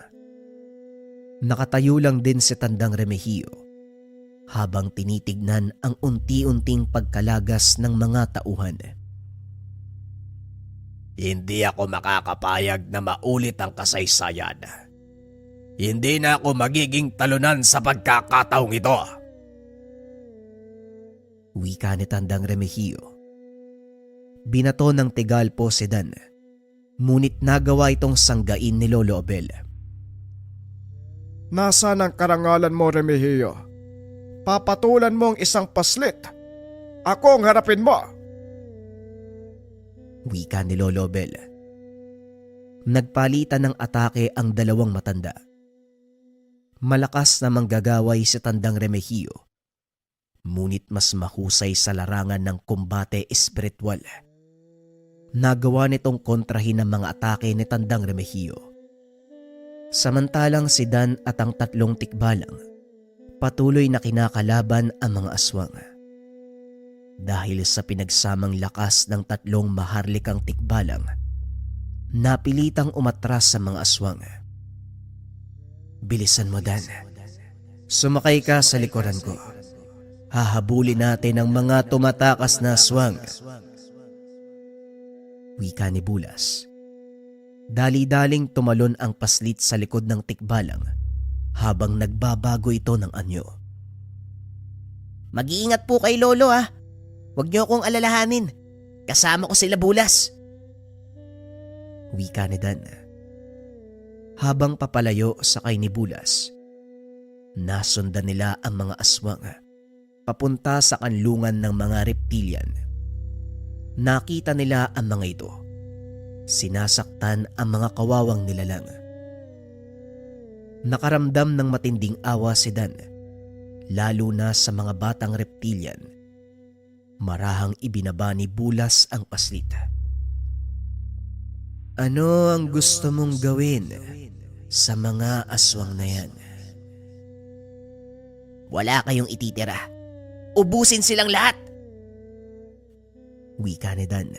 Nakatayo lang din si Tandang Remigio habang tinitignan ang unti-unting pagkalagas ng mga tauhan. Hindi ako makakapayag na maulit ang kasaysayan. Hindi na ako magiging talunan sa pagkakataong ito. Wika ni Tandang Remigio. Binato ng Tigalpo si Dan, ngunit nagawa itong sanggain ni Lolo Abel. Nasaan ang karangalan mo, Remigio? Papatulan mo ang isang paslit. Ako ang harapin mo. Wika ni Lolo Abel. Nagpalitan ng atake ang dalawang matanda. Malakas na manggagaway si Tandang Remigio, ngunit mas mahusay sa larangan ng kumbate espiritual. Nagawa nitong kontrahin ang mga atake ni Tandang Remigio. Samantalang si Dan at ang tatlong tikbalang patuloy na kinakalaban ang mga aswang. Dahil sa pinagsamang lakas ng tatlong maharlikang tikbalang, napilitang umatras sa mga aswang. Bilisan mo, Dan. Sumakay ka sa likuran ko. Hahabulin natin ang mga tumatakas na aswang. Wika ni Bulas. Dali-daling tumalon ang paslit sa likod ng tikbalang habang nagbabago ito ng anyo. Mag-iingat po kay Lolo ah. Huwag niyo akong alalahanin. Kasama ko sila Bulas. Wika ni Dan. Habang papalayo sakay ni Bulas, nasundan nila ang mga aswang papunta sa kanlungan ng mga reptilian. Nakita nila ang mga ito. Sinasaktan ang mga kawawang nilalang. Nakaramdam ng matinding awa si Dan, lalo na sa mga batang reptilian. Marahang ibinaba ni Bulas ang paslit. Ano ang gusto mong gawin sa mga aswang na yan? Wala kayong ititira. Ubusin silang lahat. Wika ni Dan.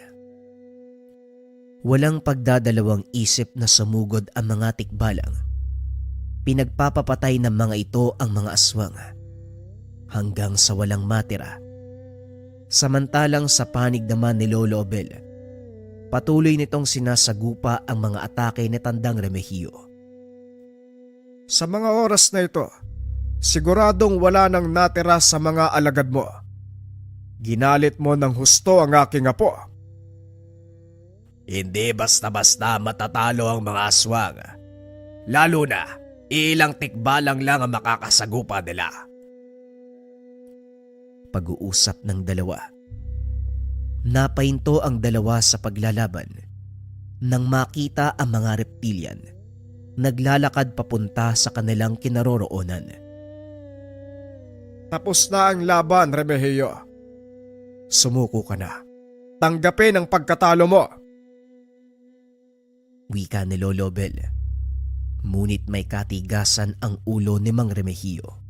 Walang pagdadalawang isip na sumugod ang mga tikbalang. Pinagpapapatay ng mga ito ang mga aswang hanggang sa walang matira. Samantalang sa panig naman ni Lolo Abel, patuloy nitong sinasagupa ang mga atake ni Tandang Remigio. Sa mga oras na ito, siguradong wala nang natira sa mga alagad mo. Ginalit mo ng husto ang aking apo. Hindi basta-basta matatalo ang mga aswang. Lalo na, ilang tikbalang lang ang makakasagupa nila. Pag-uusap ng dalawa. Napahinto ang dalawa sa paglalaban nang makita ang mga reptilian naglalakad papunta sa kanilang kinaroroonan. Tapos na ang laban, Remigio. Sumuko ka na. Tanggapin ang pagkatalo mo. Wika ni Lolo Abel. Ngunit may katigasan ang ulo ni Mang Remigio.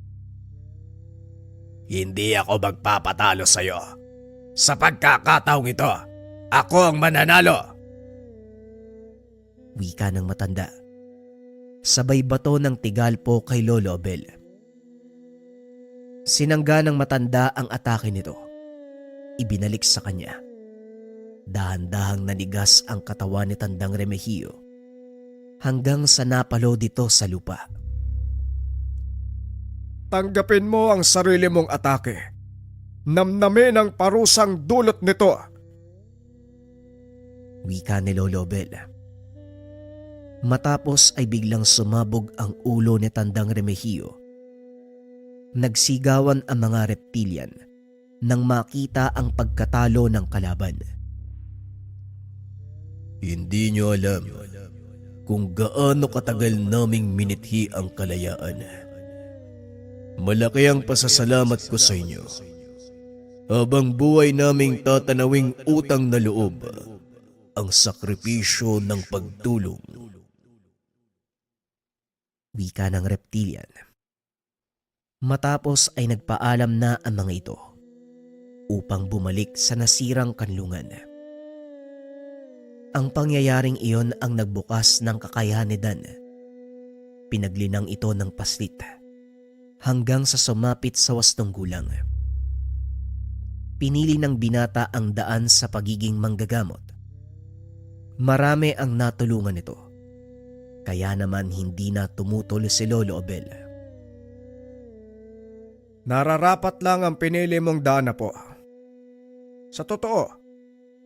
Hindi ako magpapatalo sa'yo. Sa pagkakataong ito, ako ang mananalo. Wika ng matanda. Sabay bato ng tigalpo kay Lolo Abel. Sinangga ng matanda ang atake nito. Ibinalik sa kanya. Dahan-dahang nanigas ang katawan ni Tandang Remigio hanggang sa napalo dito sa lupa. Tanggapin mo ang sarili mong atake. Namnamin ang parusang dulot nito. Wika ni Lolo Abel. Matapos ay biglang sumabog ang ulo ni Tandang Remigio. Nagsigawan ang mga reptilian nang makita ang pagkatalo ng kalaban. Hindi nyo alam kung gaano katagal naming minithi ang kalayaan. Malaki ang pasasalamat ko sa inyo. Habang buhay naming tatanawing utang na loob ang sakripisyo ng pagtulong. Wika ng reptilian. Matapos ay nagpaalam na ang mga ito upang bumalik sa nasirang kanlungan. Ang pangyayaring iyon ang nagbukas ng kakayahan ni Dan. Pinaglinang ito ng paslit hanggang sa sumapit sa wastong gulang. Pinili ng binata ang daan sa pagiging manggagamot. Marami ang natulungan nito, kaya naman hindi na tumutol si Lolo Abel. Nararapat lang ang pinili mong daan na po. Sa totoo,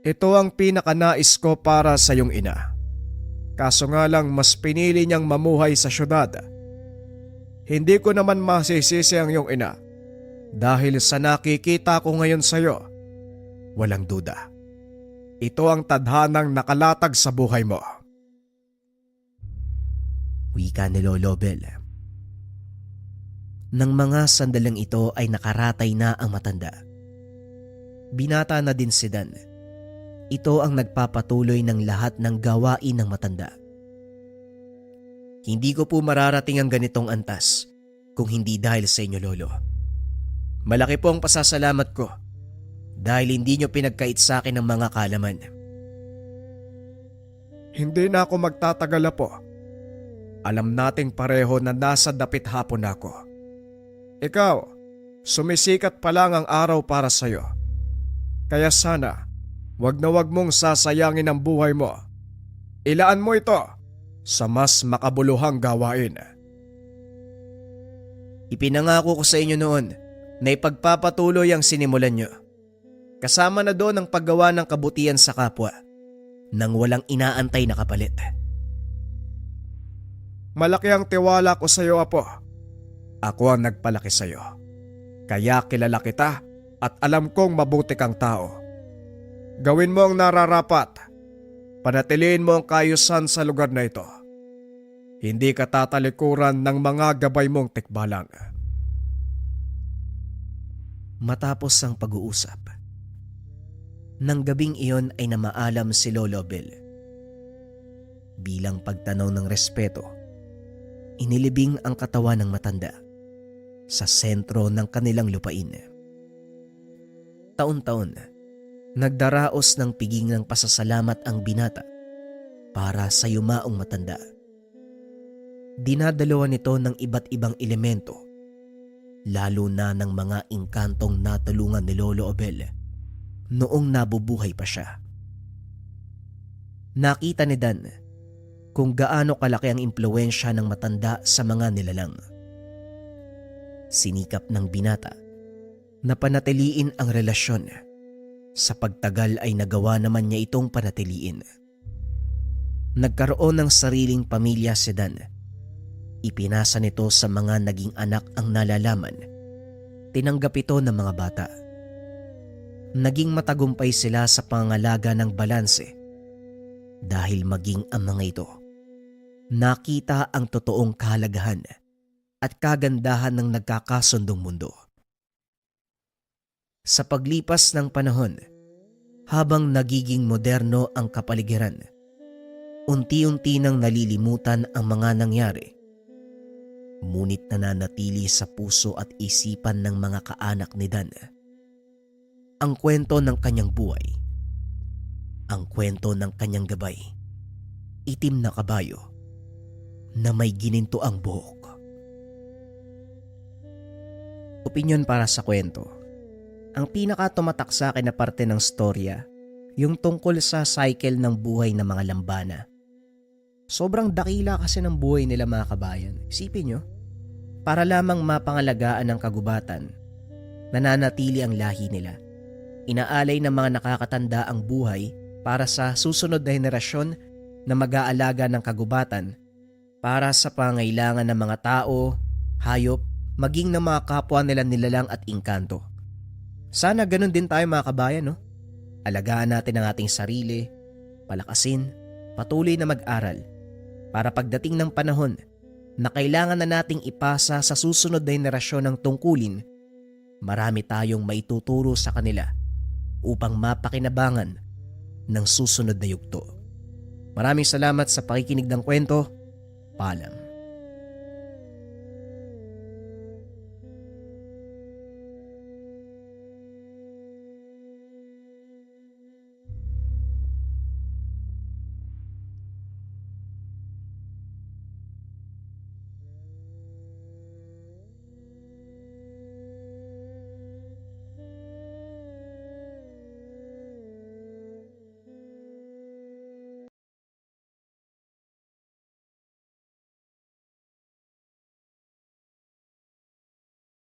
ito ang pinakanais ko para sa iyong ina. Kaso nga lang mas pinili niyang mamuhay sa syudad. Hindi ko naman masisisi ang iyong ina dahil sa nakikita ko ngayon sa iyo. Walang duda. Ito ang tadhanang nakalatag sa buhay mo. Wika ni Lolo Abel. Nang mga sandaling ito ay nakaratay na ang matanda. Binata na din si Dan. Ito ang nagpapatuloy ng lahat ng gawain ng matanda. Hindi ko po mararating ang ganitong antas kung hindi dahil sa inyo, Lolo. Malaki po ang pasasalamat ko dahil hindi nyo pinagkait sa akin ng mga kalaman. Hindi na ako magtatagal po. Alam nating pareho na nasa dapit hapon ako. Ikaw, sumisikat pa lang ang araw para sa'yo. Kaya sana, wag na wag mong sasayangin ang buhay mo. Ilaan mo ito sa mas makabuluhang gawain. Ipinangako ko sa inyo noon na ipagpapatuloy ang sinimulan nyo. Kasama na doon ang paggawa ng kabutihan sa kapwa nang walang inaantay na kapalit. Malaki ang tiwala ko sa iyo, Apo. Ako ang nagpalaki sa iyo. Kaya kilala kita at alam kong mabuti kang tao. Gawin mo ang nararapat. Panatiliin mo ang kaayusan sa lugar na ito. Hindi ka tatalikuran ng mga gabay mong tikbalang. Matapos ang pag-uusap, nang gabing iyon ay namaalam si Lolo Abel. Bilang pagtanaw ng respeto, inilibing ang katawan ng matanda sa sentro ng kanilang lupain. Taon-taon, nagdaraos ng piging ng pasasalamat ang binata para sa yumaong matanda. Dinadalawa nito ng iba't ibang elemento, lalo na ng mga engkantong natulungan ni Lolo Abel noong nabubuhay pa siya. Nakita ni Dan kung gaano kalaki ang impluwensya ng matanda sa mga nilalang. Sinikap ng binata na panatiliin ang relasyon. Sa pagtagal ay nagawa naman niya itong panatiliin. Nagkaroon ng sariling pamilya si Dan. Ipinasa nito sa mga naging anak ang nalalaman. Tinanggap ito ng mga bata. Naging matagumpay sila sa pangangalaga ng balanse dahil maging ang mga ito nakita ang totoong kahalagahan at kagandahan ng nagkakasundong mundo. Sa paglipas ng panahon, habang nagiging moderno ang kapaligiran, unti-unti nang nalilimutan ang mga nangyari. Ngunit nananatili sa puso at isipan ng mga kaanak ni Dan ang kwento ng kanyang buhay, ang kwento ng kanyang gabay, itim na kabayo na may gininto ang buhok. Opinyon para sa kwento. Ang pinaka-tumatak sa akin na parte ng storya, yung tungkol sa cycle ng buhay ng mga lambana. Sobrang dakila kasi ng buhay nila mga kabayan. Isipin nyo, para lamang mapangalagaan ng kagubatan, nananatili ang lahi nila. Inaalay ng mga nakakatanda ang buhay para sa susunod na henerasyon na mag-aalaga ng kagubatan para sa pangailangan ng mga tao, hayop, maging ng mga kapwa nila nilalang at engkanto. Sana ganun din tayo mga kabayan, no? Alagaan natin ang ating sarili, palakasin, patuloy na mag-aral para pagdating ng panahon na kailangan na nating ipasa sa susunod na henerasyon ng tungkulin, marami tayong maituturo sa kanila upang mapakinabangan ng susunod na yugto. Maraming salamat sa pakikinig ng kwento. Paalam.